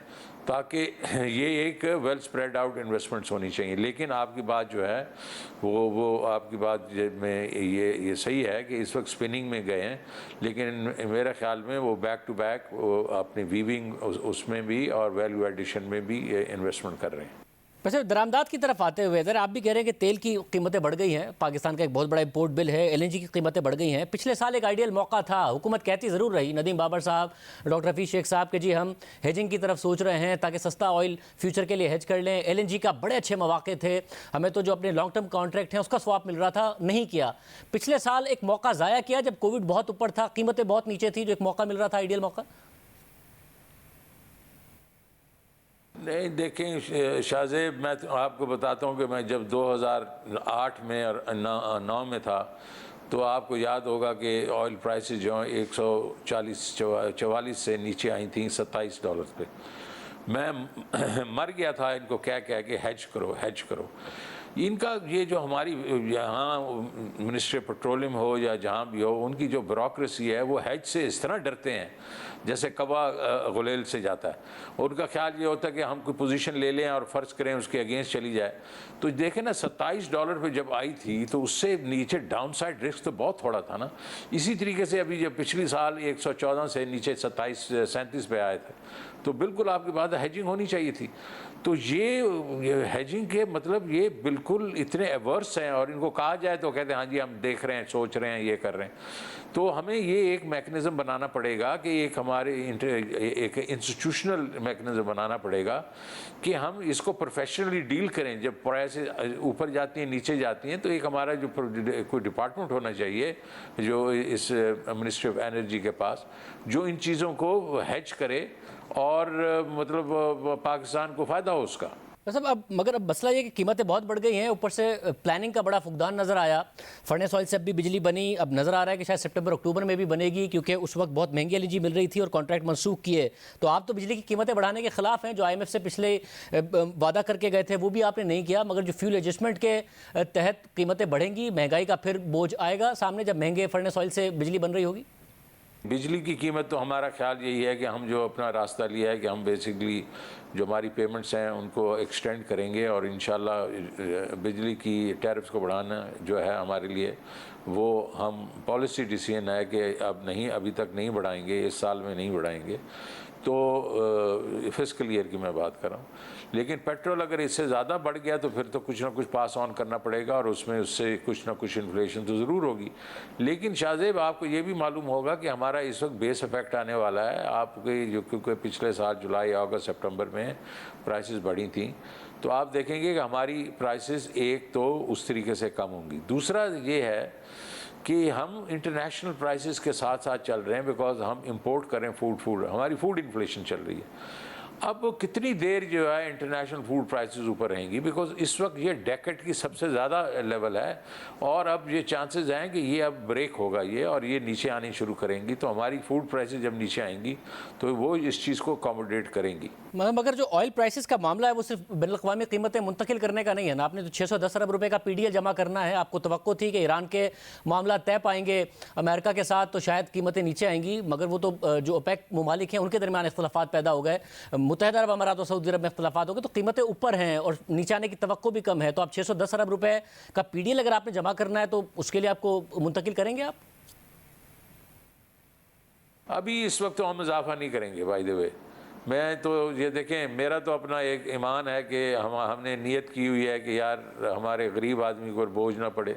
ताकि ये एक वेल स्प्रेड आउट इन्वेस्टमेंट्स होनी चाहिए। लेकिन आपकी बात जो है वो आपकी बात में ये सही है कि इस वक्त स्पिनिंग में गए हैं, लेकिन मेरे ख्याल में वो बैक टू बैक अपनी वीविंग उसमें भी और वैल्यू एडिशन में भी इन्वेस्टमेंट कर रहे हैं। वैसे दरामदात की तरफ आते हुए अगर आप भी कह रहे हैं कि तेल की कीमतें बढ़ गई हैं, पाकिस्तान का एक बहुत बड़ा इंपोर्ट बिल है, LNG की कीमतें बढ़ गई हैं। पिछले साल एक आइडियल मौका था, हुकूमत कहती ज़रूर रही, नदीम बाबर साहब, डॉक्टर हफीज़ शेख साहब के जी हम हेजिंग की तरफ सोच रहे हैं ताकि सस्ता ऑयल फ्यूचर के लिए हेज कर लें। LNG का बड़े अच्छे मौके थे, हमें तो जो अपने लॉन्ग टर्म कॉन्ट्रैक्ट हैं उसका स्वैप मिल रहा था, नहीं किया। पिछले साल एक मौका ज़ाया किया जब कोविड बहुत ऊपर था, कीमतें बहुत नीचे थी, जो एक मौका मिल रहा था, आइडियल मौका। नहीं देखें शाहजेब, मैं तो आपको बताता हूँ कि मैं जब 2008 में और 9 में था तो आपको याद होगा कि ऑयल प्राइसेस जो हैं 144 से नीचे आई थी $27 पे। मैं मर गया था इनको कह के हेज करो। इनका ये जो हमारी यहाँ मिनिस्ट्री पेट्रोलियम हो या जहाँ भी हो, उनकी जो ब्यूरोक्रेसी है वो हेज से इस तरह डरते हैं जैसे कवा गुलेल से जाता है। उनका ख्याल ये होता है कि हम कोई पोजीशन ले लें और फ़र्ज़ करें उसके अगेंस्ट चली जाए। तो देखें ना, $27 पे जब आई थी तो उससे नीचे डाउन साइड रिस्क तो बहुत थोड़ा था ना। इसी तरीके से अभी जब पिछली साल 114 से नीचे 37 पे आए थे, तो बिल्कुल आपकी बात हेजिंग होनी चाहिए थी। तो ये हेजिंग के मतलब ये बिल्कुल इतने एवर्स हैं, और इनको कहा जाए तो कहते हैं हाँ जी हम देख रहे हैं, सोच रहे हैं, ये कर रहे हैं। तो हमें ये एक मैकेनिज़्म बनाना पड़ेगा कि एक हमारे एक इंस्टीट्यूशनल मैकेनिज़्म बनाना पड़ेगा कि हम इसको प्रोफेशनली डील करें। जब प्राइसेस ऊपर जाती हैं, नीचे जाती हैं, तो एक हमारा जो कोई डिपार्टमेंट होना चाहिए जो इस मिनिस्ट्री ऑफ एनर्जी के पास, जो इन चीज़ों को हेज करे और मतलब पाकिस्तान को फ़ायदा हो उसका। सब अब मगर अब मसला ये कि कीमतें बहुत बढ़ गई हैं, ऊपर से प्लानिंग का बड़ा फुकदान नज़र आया। फर्नेस ऑयल से अब भी बिजली बनी, अब नज़र आ रहा है कि शायद सितंबर अक्टूबर में भी बनेगी, क्योंकि उस वक्त बहुत महंगी LNG मिल रही थी और कॉन्ट्रैक्ट मनसूख किए। तो आप तो बिजली की कीमतें बढ़ाने के खिलाफ हैं, जो IMF से पिछले वादा करके गए थे वो भी आपने नहीं किया, मगर जो फ्यूल एडजस्टमेंट के तहत कीमतें बढ़ेंगी, महंगाई का फिर बोझ आएगा सामने जब महंगे फर्नेस ऑयल से बिजली बन रही होगी। बिजली की कीमत तो हमारा ख्याल यही है कि हम जो अपना रास्ता लिया है कि हम बेसिकली जो हमारी पेमेंट्स हैं उनको एक्सटेंड करेंगे, और इंशाल्लाह बिजली की टैरिफ्स को बढ़ाना जो है हमारे लिए वो हम पॉलिसी डिसीजन है कि अब नहीं, अभी तक नहीं बढ़ाएंगे, इस साल में नहीं बढ़ाएंगे। तो फिस्कल ईयर की मैं बात कर रहा हूँ। लेकिन पेट्रोल अगर इससे ज़्यादा बढ़ गया तो फिर तो कुछ ना कुछ पास ऑन करना पड़ेगा और उसमें उससे कुछ ना कुछ इन्फ्लेशन तो ज़रूर होगी। लेकिन शाहजेब आपको ये भी मालूम होगा कि हमारा इस वक्त बेस इफेक्ट आने वाला है आपके, जो क्योंकि पिछले साल जुलाई अगस्त सितंबर में प्राइसेस बढ़ी थी, तो आप देखेंगे कि हमारी प्राइसेस एक तो उस तरीके से कम होंगी। दूसरा ये है कि हम इंटरनेशनल प्राइसेस के साथ साथ चल रहे हैं, बिकॉज हम इंपोर्ट करें फूड हमारी फूड इन्फ्लेशन चल रही है। अब कितनी देर जो है इंटरनेशनल फूड प्राइसेस ऊपर रहेंगी, बिकॉज इस वक्त ये डेकेड की सबसे ज़्यादा लेवल है और अब ये चांसेस हैं कि ये अब ब्रेक होगा ये और ये नीचे आनी शुरू करेंगी। तो हमारी फूड प्राइसेस जब नीचे आएंगी तो वो इस चीज़ को अकोमोडेट करेंगी। मगर जो ऑयल प्राइसेस का मामला है वो सिर्फ बैनुल-अक़वामी कीमतें मुंतकिल करने का नहीं है ना। आपने तो 610 अरब रुपए का पीडीएल जमा करना है। आपको तवक्को थी कि ईरान के मामला तय पाएंगे अमेरिका के साथ तो शायद कीमतें नीचे आएंगी, मगर वो तो जो ओपेक ममालिक हैं उनके दरमियान इख्तलाफात पैदा हो गए, मुत्तहिदा अरब अमारात और सऊदी अरब में इख्तलाफात हो गए, तो कीमतें ऊपर हैं और नीचे आने की तवक्को भी कम है। तो आप 610 अरब रुपए का पीडीएल अगर आपने जमा करना है तो उसके लिए आपको मुंतकिल करेंगे आप? अभी इस वक्त तो हम इजाफा नहीं करेंगे बाय द वे। मैं तो ये देखें, मेरा तो अपना एक ईमान है कि हमने नियत की हुई है कि यार हमारे गरीब आदमी को बोझ ना पड़े।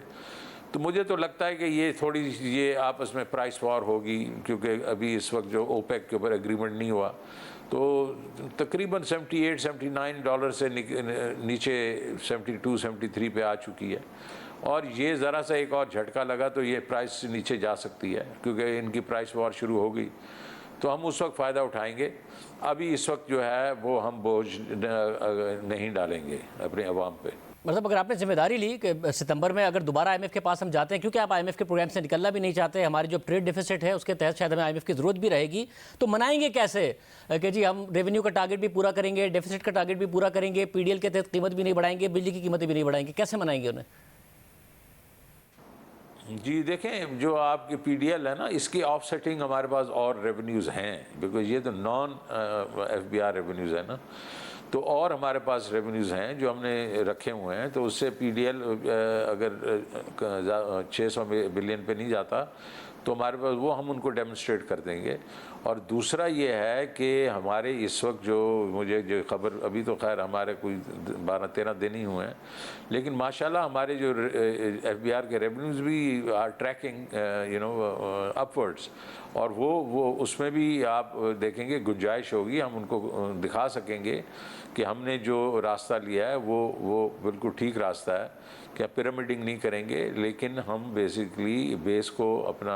तो मुझे तो लगता है कि ये थोड़ी ये आपस में प्राइस वॉर होगी, क्योंकि अभी इस वक्त जो ओपेक के ऊपर एग्रीमेंट नहीं हुआ तो तकरीबन $78-79 से नीचे 72-73 पे आ चुकी है। और ये ज़रा सा एक और झटका लगा तो ये प्राइस नीचे जा सकती है, क्योंकि इनकी प्राइस वॉर शुरू हो गई। तो हम उस वक्त फ़ायदा उठाएंगे। अभी इस वक्त जो है वो हम बोझ नहीं डालेंगे अपने अवाम पे। मतलब अगर आपने जिम्मेदारी ली कि सितंबर में अगर दोबारा आईएमएफ के पास हम जाते हैं, क्योंकि आप आईएमएफ के प्रोग्राम से निकलना भी नहीं चाहते, हमारी जो ट्रेड डिफिसिट है उसके तहत शायद हमें आईएमएफ की ज़रूरत भी रहेगी, तो मनाएंगे कैसे कि जी हम रेवेन्यू का टारगेट भी पूरा करेंगे, डेफिसिट का टारगेट भी पूरा करेंगे, पीडीएल के तहत कीमत भी नहीं बढ़ाएंगे, बिजली की कीमतें भी नहीं बढ़ाएंगे, कैसे मनाएंगे उन्हें? जी देखें, जो आपकी पीडीएल है ना, इसकी ऑफसेटिंग हमारे पास और रेवेन्यूज़ हैं, बिकॉज ये तो नॉन एफबीआर रेवेन्यूज़ है ना, तो और हमारे पास रेवेन्यूज़ हैं जो हमने रखे हुए हैं। तो उससे पीडीएल अगर 600 बिलियन पे नहीं जाता तो हमारे पास वो हम उनको डेमोन्स्ट्रेट कर देंगे। और दूसरा ये है कि हमारे इस वक्त जो मुझे जो खबर, अभी तो खैर हमारे कोई 12-13 दिन ही हुए हैं, लेकिन माशाल्लाह हमारे जो एफबीआर के रेवेन्यूज़ भी आर ट्रैकिंग अपवर्ड्स, और वो उसमें भी आप देखेंगे गुंजाइश होगी, हम उनको दिखा सकेंगे कि हमने जो रास्ता लिया है वो बिल्कुल ठीक रास्ता है, क्या पिरामिडिंग नहीं करेंगे, लेकिन हम बेसिकली बेस को अपना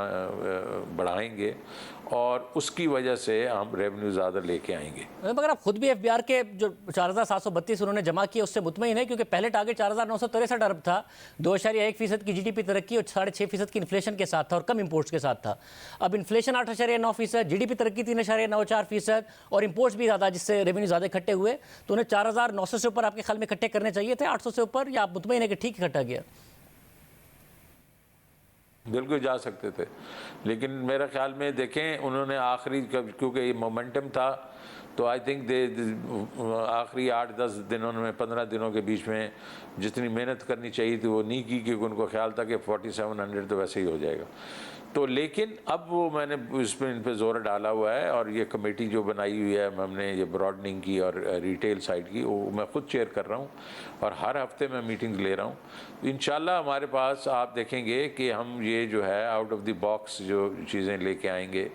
बढ़ाएंगे और उसकी वजह से हम रेवेन्यू ज़्यादा लेके आएंगे। मगर आप खुद भी एफबीआर के जो 4,732 उन्होंने जमा किए उससे मुतमईन है, क्योंकि पहले टारगेट 4,963 अरब था, 2.1% की जीडीपी तरक्की और 6.5% की इन्फ्लेशन के साथ था और कम इंपोर्ट्स के साथ था। अब इन्फ्लेशन 8.9%, जीडीपी तरक्की 3.94% और इंपोर्ट्स भी ज़्यादा, जिससे रेवेन्यू ज़्यादा इकट्ठे हुए। तो उन्हें 4,900 से ऊपर आपके ख्याल में इकट्ठे करने चाहिए थे, 800 से ऊपर, या आप मुतमईन है कि ठीक इकट्ठा गया? बिल्कुल जा सकते थे, लेकिन मेरे ख्याल में देखें उन्होंने आखिरी, क्योंकि ये मोमेंटम था, तो आई थिंक आखिरी 8-10 दिनों में 15 दिनों के बीच में जितनी मेहनत करनी चाहिए थी वो नहीं की, क्योंकि उनको ख्याल था कि 4700 तो वैसे ही हो जाएगा। तो लेकिन अब वो मैंने इसमें इन पे जोर डाला हुआ है, और ये कमेटी जो बनाई हुई है हमने, ये ब्रॉडनिंग की और रिटेल साइड की, वो मैं खुद चेयर कर रहा हूँ और हर हफ्ते मैं मीटिंग्स ले रहा हूँ। इंशाल्लाह हमारे पास आप देखेंगे कि हम ये जो है आउट ऑफ द बॉक्स जो चीज़ें लेके आएंगे,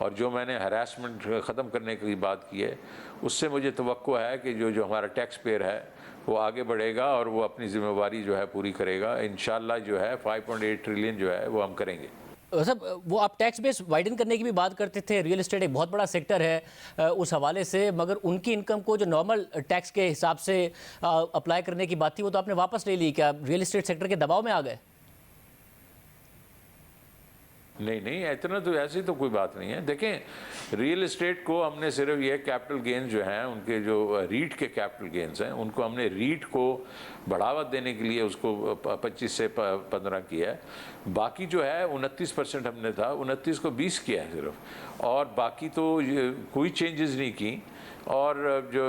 और जो मैंने हरासमेंट ख़त्म करने की बात की है, उससे मुझे तवक्को है कि जो हमारा टैक्स पेयर है वो आगे बढ़ेगा और वो अपनी ज़िम्मेवारी जो है पूरी करेगा। इंशाल्लाह जो है 5.8 ट्रिलियन जो है वो हम करेंगे। सब वो आप टैक्स बेस वाइडन करने की भी बात करते थे, रियल एस्टेट एक बहुत बड़ा सेक्टर है उस हवाले से, मगर उनकी इनकम को जो नॉर्मल टैक्स के हिसाब से अप्लाई करने की बात थी वो तो आपने वापस ले ली। क्या रियल एस्टेट सेक्टर के दबाव में आ गए? नहीं, इतना तो ऐसी तो कोई बात नहीं है। देखें, रियल एस्टेट को हमने सिर्फ ये कैपिटल गेंस जो हैं, उनके जो रीट के कैपिटल गेंस हैं, उनको हमने रीट को बढ़ावा देने के लिए उसको 25 से 15 किया है। बाकी जो है 29% हमने था, 29 को 20 किया है सिर्फ, और बाकी तो कोई चेंजेस नहीं की। और जो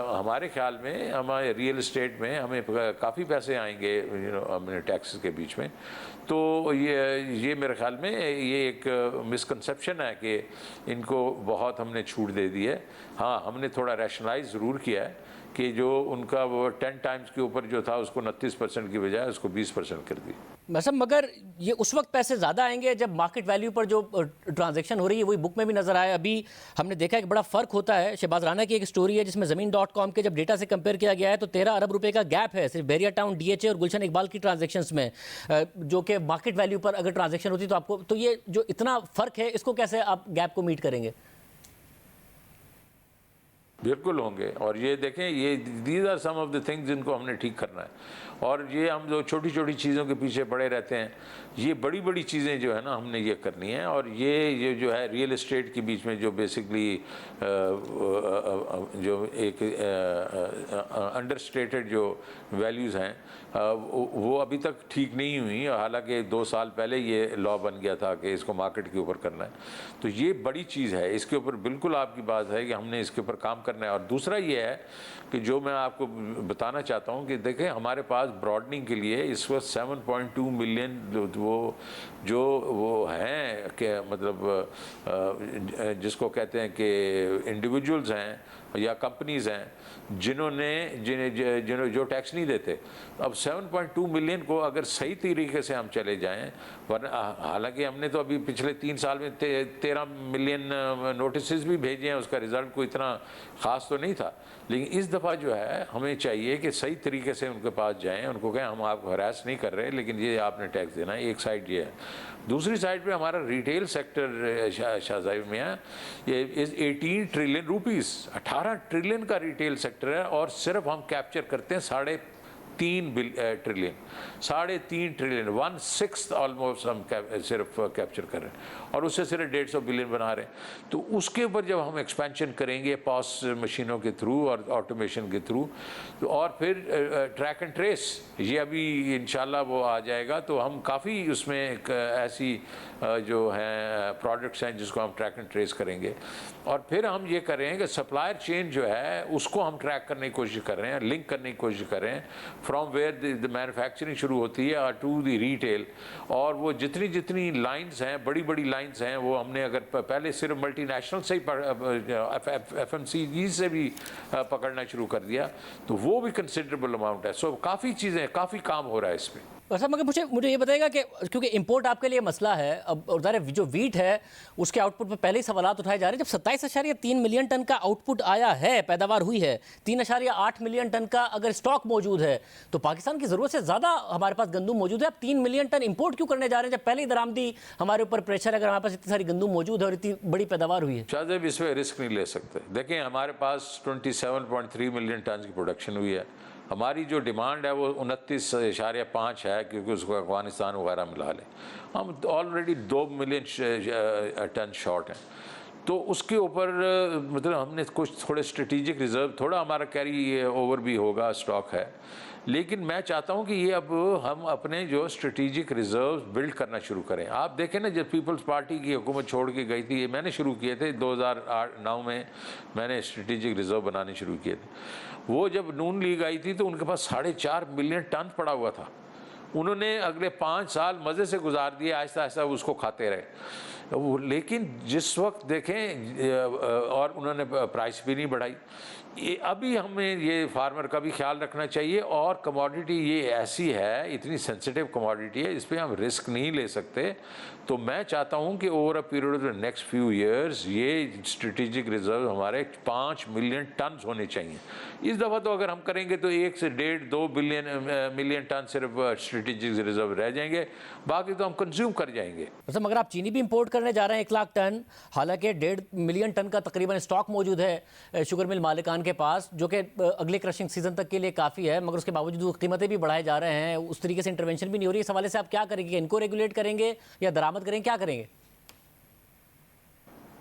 हमारे ख्याल में हमारे रियल इस्टेट में हमें काफ़ी पैसे आएंगे अपने टैक्सेस के बीच में। तो ये मेरे ख्याल में ये एक मिसकंसेप्शन है कि इनको बहुत हमने छूट दे दी है। हाँ, हमने थोड़ा रैशनलाइज ज़रूर किया है कि जो उनका वो 10 टाइम्स के ऊपर जो था उसको 29% की बजाय उसको 20% कर दी। मतलब मगर ये उस वक्त पैसे ज़्यादा आएंगे जब मार्केट वैल्यू पर जो ट्रांजैक्शन हो रही है, वही बुक में भी नजर आया। अभी हमने देखा एक बड़ा फ़र्क होता है। शहबाज राना की एक स्टोरी है जिसमें ज़मीन.com के जब डेटा से कंपेयर किया गया है तो 13 अरब रुपए का गैप है सिर्फ बैरिया टाउन, DHA और गुलशन इकबाल की ट्रांजेक्शंस में, जो कि मार्केट वैल्यू पर अगर ट्रांजेक्शन होती तो आपको, तो ये जो इतना फ़र्क है इसको कैसे आप गैप को मीट करेंगे? बिल्कुल होंगे। और ये देखें, ये these are some of the things जिनको हमने ठीक करना है। और ये हम जो छोटी छोटी चीज़ों के पीछे पड़े रहते हैं, ये बड़ी बड़ी चीज़ें जो है ना हमने ये करनी है। और ये जो है रियल इस्टेट के बीच में जो बेसिकली जो एक अंडरस्टेटेड जो वैल्यूज़ हैं वो अभी तक ठीक नहीं हुई। हालांकि 2 साल पहले ये लॉ बन गया था कि इसको मार्केट के ऊपर करना है। तो ये बड़ी चीज़ है, इसके ऊपर बिल्कुल आपकी बात है कि हमने इसके ऊपर काम करना है। और दूसरा ये है कि जो मैं आपको बताना चाहता हूँ कि देखें, हमारे पास ब्रॉडनिंग के लिए इस वक्त 7.2 मिलियन वो हैं कि मतलब जिसको कहते हैं कि इंडिविजुअल्स हैं या कंपनीज़ हैं जिन्हें जो टैक्स नहीं देते। अब 7.2 मिलियन को अगर सही तरीके से हम चले जाएं, वरना हालांकि हमने तो अभी पिछले 3 साल में 13 मिलियन नोटिस भी भेजे हैं, उसका रिज़ल्ट कोई इतना ख़ास तो नहीं था। लेकिन इस दफ़ा जो है हमें चाहिए कि सही तरीके से उनके पास जाएं, उनको कहें हम आपको हरास नहीं कर रहे, लेकिन ये आपने टैक्स देना है। एक साइड ये है। दूसरी साइड पे हमारा रिटेल सेक्टर शाहज़ाब मियाँ, ये इज़ 18 ट्रिलियन रुपीज़, 18 ट्रिलियन का रिटेल सेक्टर है। और सिर्फ हम कैप्चर करते हैं 3.5 ट्रिलियन, 3.5 ट्रिलियन, 1/6 ऑलमोस्ट हम सिर्फ कैप्चर कर रहे हैं। और उससे सिर्फ 150 बिलियन बना रहे हैं। तो उसके ऊपर जब हम एक्सपेंशन करेंगे पॉस मशीनों के थ्रू और ऑटोमेशन के थ्रू, तो और फिर ट्रैक एंड ट्रेस ये अभी इंशाल्लाह वो आ जाएगा। तो हम काफ़ी उसमें एक ऐसी जो हैं प्रोडक्ट्स हैं जिसको हम ट्रैक एंड ट्रेस करेंगे। और फिर हम ये कर रहे हैं कि सप्लायर चेन जो है उसको हम ट्रैक करने की कोशिश कर रहे हैं, लिंक करने की कोशिश कर रहे हैं फ्रॉम वेयर द मैन्युफैक्चरिंग शुरू होती है टू द रिटेल। और वो जितनी लाइंस हैं, बड़ी बड़ी लाइंस हैं, वो हमने अगर पहले सिर्फ मल्टीनेशनल से ही FMCG से भी पकड़ना शुरू कर दिया तो वो भी कंसिडरेबल अमाउंट है। सो काफ़ी चीज़ें, काफ़ी काम हो रहा है इस पर। अच्छा, मगर मुझे ये बताएगा कि क्योंकि इंपोर्ट आपके लिए मसला है अब, और ज़ाहिर जो वीट है उसके आउटपुट पर पहले ही सवालात उठाए जा रहे हैं। जब 27.3 मिलियन टन का आउटपुट आया है, पैदावार हुई है, 3.8 मिलियन टन का अगर स्टॉक मौजूद है, तो पाकिस्तान की ज़रूरत से ज़्यादा हमारे पास गंदम मौजूद है। अब 3 मिलियन टन इंपोर्ट क्यों करने जा रहे हैं जब पहले ही दरामदी हमारे ऊपर प्रेशर है, अगर हमारे पास इतनी सारी गंदम मौजूद है और इतनी बड़ी पैदावार हुई है? शाहजेब, इसमें रिस्क नहीं ले सकते। देखें, हमारे पास 27.3 मिलियन टन की प्रोडक्शन हुई है। हमारी जो डिमांड है वो 29.5 है, क्योंकि उसको अफगानिस्तान वगैरह मिला लें। हम ऑलरेडी 2 मिलियन टन शॉर्ट हैं। तो उसके ऊपर मतलब हमने कुछ थोड़े स्ट्रेटेजिक रिज़र्व, थोड़ा हमारा कैरी ओवर भी होगा, स्टॉक है। लेकिन मैं चाहता हूं कि ये अब हम अपने जो स्ट्रेटेजिक रिज़र्व बिल्ड करना शुरू करें। आप देखें ना, जब पीपल्स पार्टी की हुकूमत छोड़ के गई थी, ये मैंने शुरू किए थे 2008-9 में, मैंने स्ट्रेटेजिक रिज़र्व बनाने शुरू किए थे। वो जब नून लीग आई थी तो उनके पास 4.5 मिलियन टन पड़ा हुआ था। उन्होंने अगले 5 साल मज़े से गुजार दिए, आहिस्ता आहिस्ता उसको खाते रहे। लेकिन जिस वक्त देखें और उन्होंने प्राइस भी नहीं बढ़ाई। ये अभी हमें ये फार्मर का भी ख्याल रखना चाहिए। और कमोडिटी ये ऐसी है, इतनी सेंसिटिव कमोडिटी है, इस पर हम रिस्क नहीं ले सकते। तो मैं चाहता हूँ कि over a period of the next few years ये स्ट्रेटेजिक रिजर्व हमारे 5 मिलियन टन होने चाहिए। इस दफ़ा तो अगर हम करेंगे तो 1 से 1.5-2 मिलियन टन सिर्फ स्ट्रेटेजिक रिजर्व रह जाएंगे, बाकी तो हम कंज्यूम कर जाएंगे। मतलब मगर आप चीनी भी इंपोर्ट करने जा रहे हैं 1 लाख टन, हालांकि 1.5 मिलियन टन का तकरीबन स्टॉक मौजूद है शुगर मिल मालिकान के पास, जो कि अगले क्रशिंग सीजन तक के लिए काफ़ी है। मगर उसके बावजूद कीमतें भी बढ़ाए जा रहे हैं, उस तरीके से इंटरवेंशन भी नहीं हो रही। इस हवाले से आप क्या करेंगे? इनको रेगुलेट करेंगे या दरामद करेंगे, क्या करेंगे?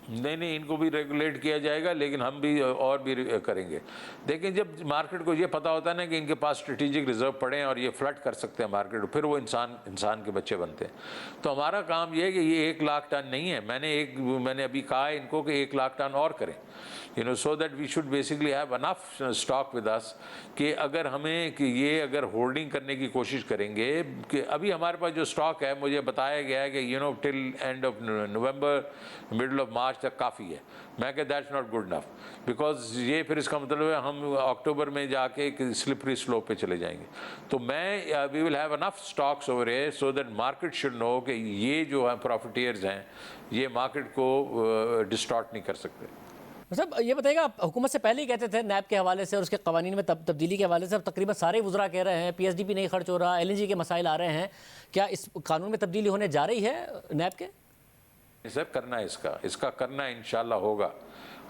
नहीं, इनको भी रेगुलेट किया जाएगा, लेकिन हम भी और भी करेंगे। देखिए, जब मार्केट को ये पता होता है ना कि इनके पास स्ट्रेटेजिक रिजर्व पड़े हैं और ये फ्लड कर सकते हैं मार्केट, फिर वो इंसान के बच्चे बनते हैं। तो हमारा काम ये है कि ये 1 लाख टन नहीं है, मैंने अभी कहा है इनको कि 1 लाख टन और करें, so that we should basically have enough stock with us, कि अगर हमें कि ये अगर होल्डिंग करने की कोशिश करेंगे कि अभी हमारे पास जो स्टॉक है, मुझे बताया गया है कि till end of November, middle of March तक काफ़ी है। मैं कह that's not good enough, because ये फिर इसका मतलब है हम अक्टूबर में जाके एक स्लिपरी स्लोप पे चले जाएंगे। तो मैं we will have enough stocks over है so that market should know कि ये जो है प्रॉफिटियर्स हैं, ये मार्केट को डिस्टॉर्ट नहीं कर सकते। मतलब ये बताइएगा, आप हुकूमत से पहले ही कहते थे नैब के हवाले से और उसके कवानीन में तब्दीली के हवाले से, अब तकरीबन सारे वुज़रा कह रहे हैं PSDP नहीं खर्च हो रहा, LNG के मसाइल आ रहे हैं, क्या इस कानून में तब्दीली होने जा रही है नैब के? सर करना है, इसका करना इंशाल्लाह होगा।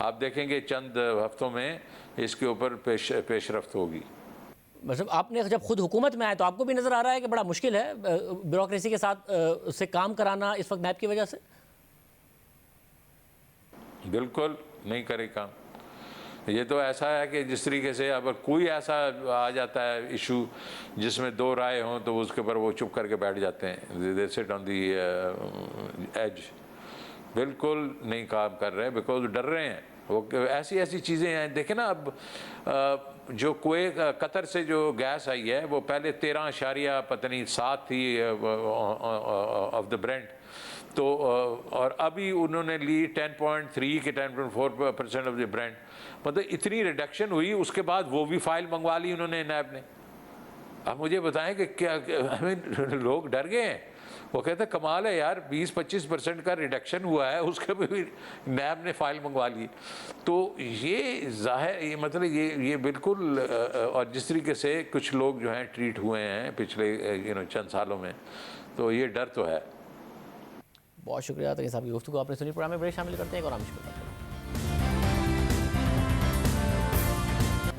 आप देखेंगे चंद हफ्तों में इसके ऊपर पेशरफ्त होगी। मतलब आपने जब खुद हुकूमत में आए तो आपको भी नज़र आ रहा है कि बड़ा मुश्किल है ब्यूरोक्रेसी के साथ उससे काम कराना इस वक्त नैब की वजह से? बिल्कुल नहीं करे काम। ये तो ऐसा है कि जिस तरीके से अगर कोई ऐसा आ जाता है इशू जिसमें 2 राय हों तो उसके ऊपर वो चुप करके बैठ जाते हैं, they sit on the edge. बिल्कुल नहीं काम कर रहे बिकॉज डर रहे हैं। वो ऐसी चीज़ें हैं। देखें ना, अब जो कतर से जो गैस आई है वो पहले 13.7 थी ऑफ द ब्रेंट, तो और अभी उन्होंने ली 10.3 के 10.4% ऑफ द ब्रेंट। मतलब इतनी रिडक्शन हुई, उसके बाद वो भी फाइल मंगवा ली उन्होंने नैब ने। अब मुझे बताएं कि क्या लोग डर गए हैं। वो कहते हैं कमाल है यार, 20-25% का रिडक्शन हुआ है, उसके भी नैब ने फाइल मंगवा ली। तो ये जाहिर ये मतलब ये बिल्कुल और जिस तरीके से कुछ लोग जो हैं ट्रीट हुए हैं पिछले चंद सालों में, तो ये डर तो है। बहुत शुक्रिया तकी साहब की गुफ्तगू आपने सुनी। प्रोग्राम में ब्रेक शामिल करते हैं और शुक्रिया।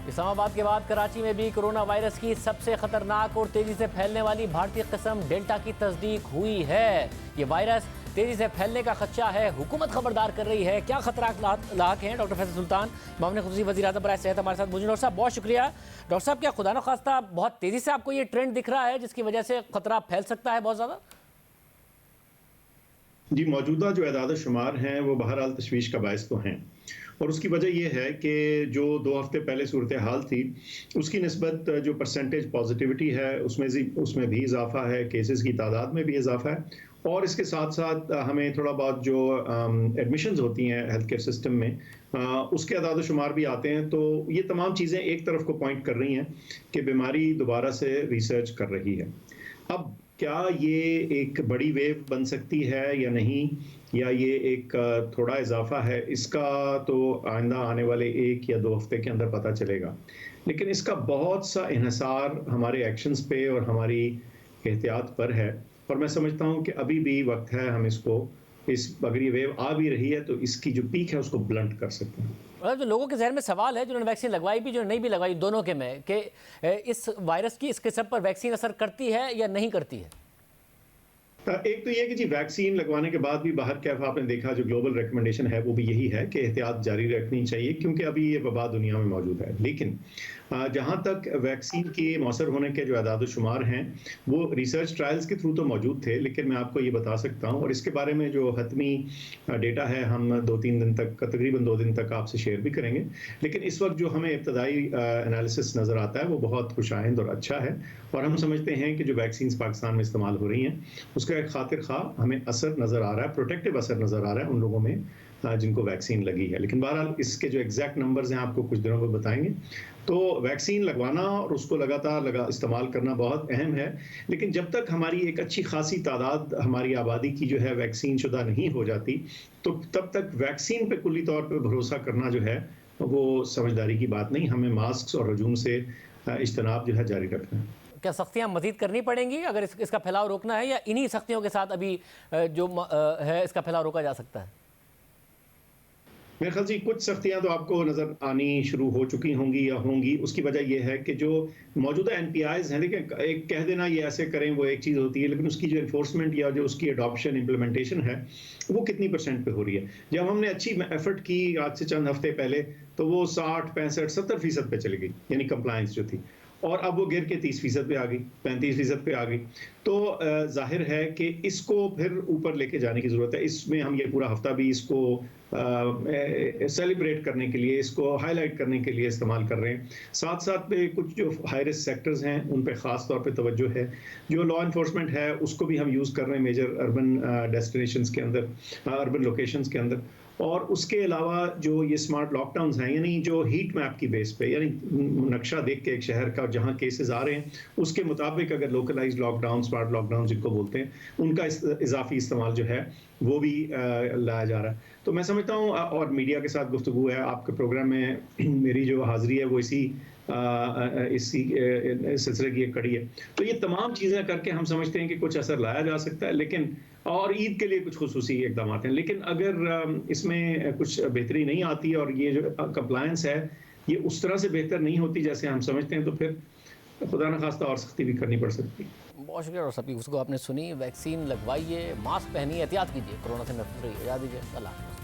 इस्लामाबाद के बाद कराची में भी कोरोना वायरस की सबसे खतरनाक और तेजी से फैलने वाली भारतीय किस्म डेल्टा की तस्दीक हुई है। ये वायरस तेजी से फैलने का खदशा है, हुकूमत खबरदार कर रही है। क्या खतरा लाक हैं? डॉक्टर फैसल सुल्तान, मामले खुसूसी वज़ीर आज़म बराए सेहत हमारे साथ मौजूद। डॉक्टर साहब बहुत शुक्रिया। डॉक्टर साहब, क्या खुदा न खास्ता बहुत तेजी से आपको ये ट्रेंड दिख रहा है जिसकी वजह से खतरा फैल सकता है बहुत ज़्यादा? जी, मौजूदा जो एदाद शुमार हैं वो बहरहाल तशवीश का बायस तो हैं, और उसकी वजह यह है कि जो 2 हफ्ते पहले सूरत हाल थी उसकी निस्बत जो परसेंटेज पॉजिटिविटी है उसमें भी इजाफा है, केसेस की तादाद में भी इजाफा है, और इसके साथ साथ हमें थोड़ा बहुत जो एडमिशन्स होती हैं हेल्थ केयर सिस्टम में उसके एदाद शुमार भी आते हैं। तो ये तमाम चीज़ें एक तरफ को पॉइंट कर रही हैं कि बीमारी दोबारा से रिसर्च कर रही है। अब क्या ये एक बड़ी वेव बन सकती है या नहीं, या ये एक थोड़ा इजाफा है, इसका तो आइंदा आने वाले 1 या 2 हफ्ते के अंदर पता चलेगा। लेकिन इसका बहुत सा इन्हिसार हमारे एक्शंस पे और हमारी एहतियात पर है, और मैं समझता हूँ कि अभी भी वक्त है हम अगर ये वेव आ भी रही है तो इसकी जो पीक है उसको ब्लंट कर सकते हैं। मतलब जो लोगों के जहन में सवाल है, जिन्होंने वैक्सीन लगवाई भी, जो नहीं भी लगवाई, दोनों के में, कि इस वायरस की इस किस्म पर वैक्सीन असर करती है या नहीं करती है? एक तो ये कि जी वैक्सीन लगवाने के बाद भी बाहर कैफ आपने देखा जो ग्लोबल रिकमेंडेशन है वो भी यही है कि एहतियात जारी रखनी चाहिए, क्योंकि अभी ये वबा दुनिया में मौजूद है। लेकिन जहाँ तक वैक्सीन के मौसर होने के जो आदाद शुमार हैं वो रिसर्च ट्रायल्स के थ्रू तो मौजूद थे, लेकिन मैं आपको ये बता सकता हूँ, और इसके बारे में जो हतमी डेटा है हम 2-3 दिन तक, तकरीबन 2 दिन तक आपसे शेयर भी करेंगे। लेकिन इस वक्त जो हमें इब्तदाई एनालिसिस नज़र आता है वो बहुत खुशाइंद और अच्छा है, और हम समझते हैं कि जो वैक्सीन पाकिस्तान में इस्तेमाल हो रही हैं उसका एक खातिर खा हमें असर नज़र आ रहा है, प्रोटेक्टिव असर नज़र आ रहा है उन लोगों में जिनको वैक्सीन लगी है। लेकिन बहरहाल इसके जो एग्जैक्ट नंबर्स हैं आपको कुछ दिनों में बताएंगे। तो वैक्सीन लगवाना और उसको लगातार इस्तेमाल करना बहुत अहम है, लेकिन जब तक हमारी एक अच्छी खासी तादाद हमारी आबादी की जो है वैक्सीन शुदा नहीं हो जाती, तो तब तक वैक्सीन पे कुल्ली तौर पे भरोसा करना जो है वो समझदारी की बात नहीं। हमें मास्क और हजूम से इज्तनाब जो है जारी रखना है। क्या सख्तियाँ मजीद करनी पड़ेंगी अगर इसका फैलाव रोकना है, या इन्हीं सख्तियों के साथ अभी जो है इसका फैलाव रोका जा सकता है? मेरे ख्याल से कुछ सख्तियां तो आपको नजर आनी शुरू हो चुकी होंगी या होंगी। उसकी वजह यह है कि जो मौजूदा एनपीआईज हैं, देखिए एक कह देना ये ऐसे करें वो एक चीज़ होती है, लेकिन उसकी जो इन्फोर्समेंट या जो उसकी अडॉप्शन इम्प्लीमेंटेशन है वो कितनी % पे हो रही है। जब हमने अच्छी एफर्ट की आज से चंद हफ्ते पहले तो वो 60, 65, 70% पे चली गई, यानी कंप्लायंस जो थी, और अब वो गिर के 30% पे आ गई, 35% पे आ गई। तो जाहिर है कि इसको फिर ऊपर लेके जाने की ज़रूरत है। इसमें हम ये पूरा हफ्ता भी इसको सेलिब्रेट करने के लिए, इसको हाईलाइट करने के लिए इस्तेमाल कर रहे हैं। साथ साथ पे कुछ जो हाई रिस्क सेक्टर्स हैं उन पे ख़ास तौर पे तवज्जो है। जो लॉ इन्फोर्समेंट है उसको भी हम यूज़ कर रहे हैं मेजर अर्बन डेस्टिनेशंस के अंदर, अर्बन लोकेशंस के अंदर। और उसके अलावा जो ये स्मार्ट लॉकडाउन्स हैं, यानी जो हीट मैप की बेस पे, यानी नक्शा देख के एक शहर का जहाँ केसेस आ रहे हैं उसके मुताबिक अगर लोकलाइज्ड लॉकडाउन, स्मार्ट लॉकडाउन जिनको बोलते हैं, उनका इजाफी इस्तेमाल जो है वो भी लाया जा रहा है। तो मैं समझता हूँ, और मीडिया के साथ गुफ्तगू है, आपके प्रोग्राम में मेरी जो हाज़िरी है वो इसी सिलसिले की एक कड़ी है। तो ये तमाम चीज़ें करके हम समझते हैं कि कुछ असर लाया जा सकता है, लेकिन और ईद के लिए कुछ खुसूसी इकदाम हैं। लेकिन अगर इसमें कुछ बेहतरी नहीं आती और ये जो कंप्लायंस है ये उस तरह से बेहतर नहीं होती जैसे हम समझते हैं, तो फिर खुदा न खास्ता और सख्ती भी करनी पड़ सकती है। बहुत शुक्रिया। और सभी उसको आपने सुनी, वैक्सीन लगवाइए, मास्क पहनिए, एहतियात कीजिए, कोरोना से महफूज रहिए। याद दीजिए, अल्लाह हाफ़िज़।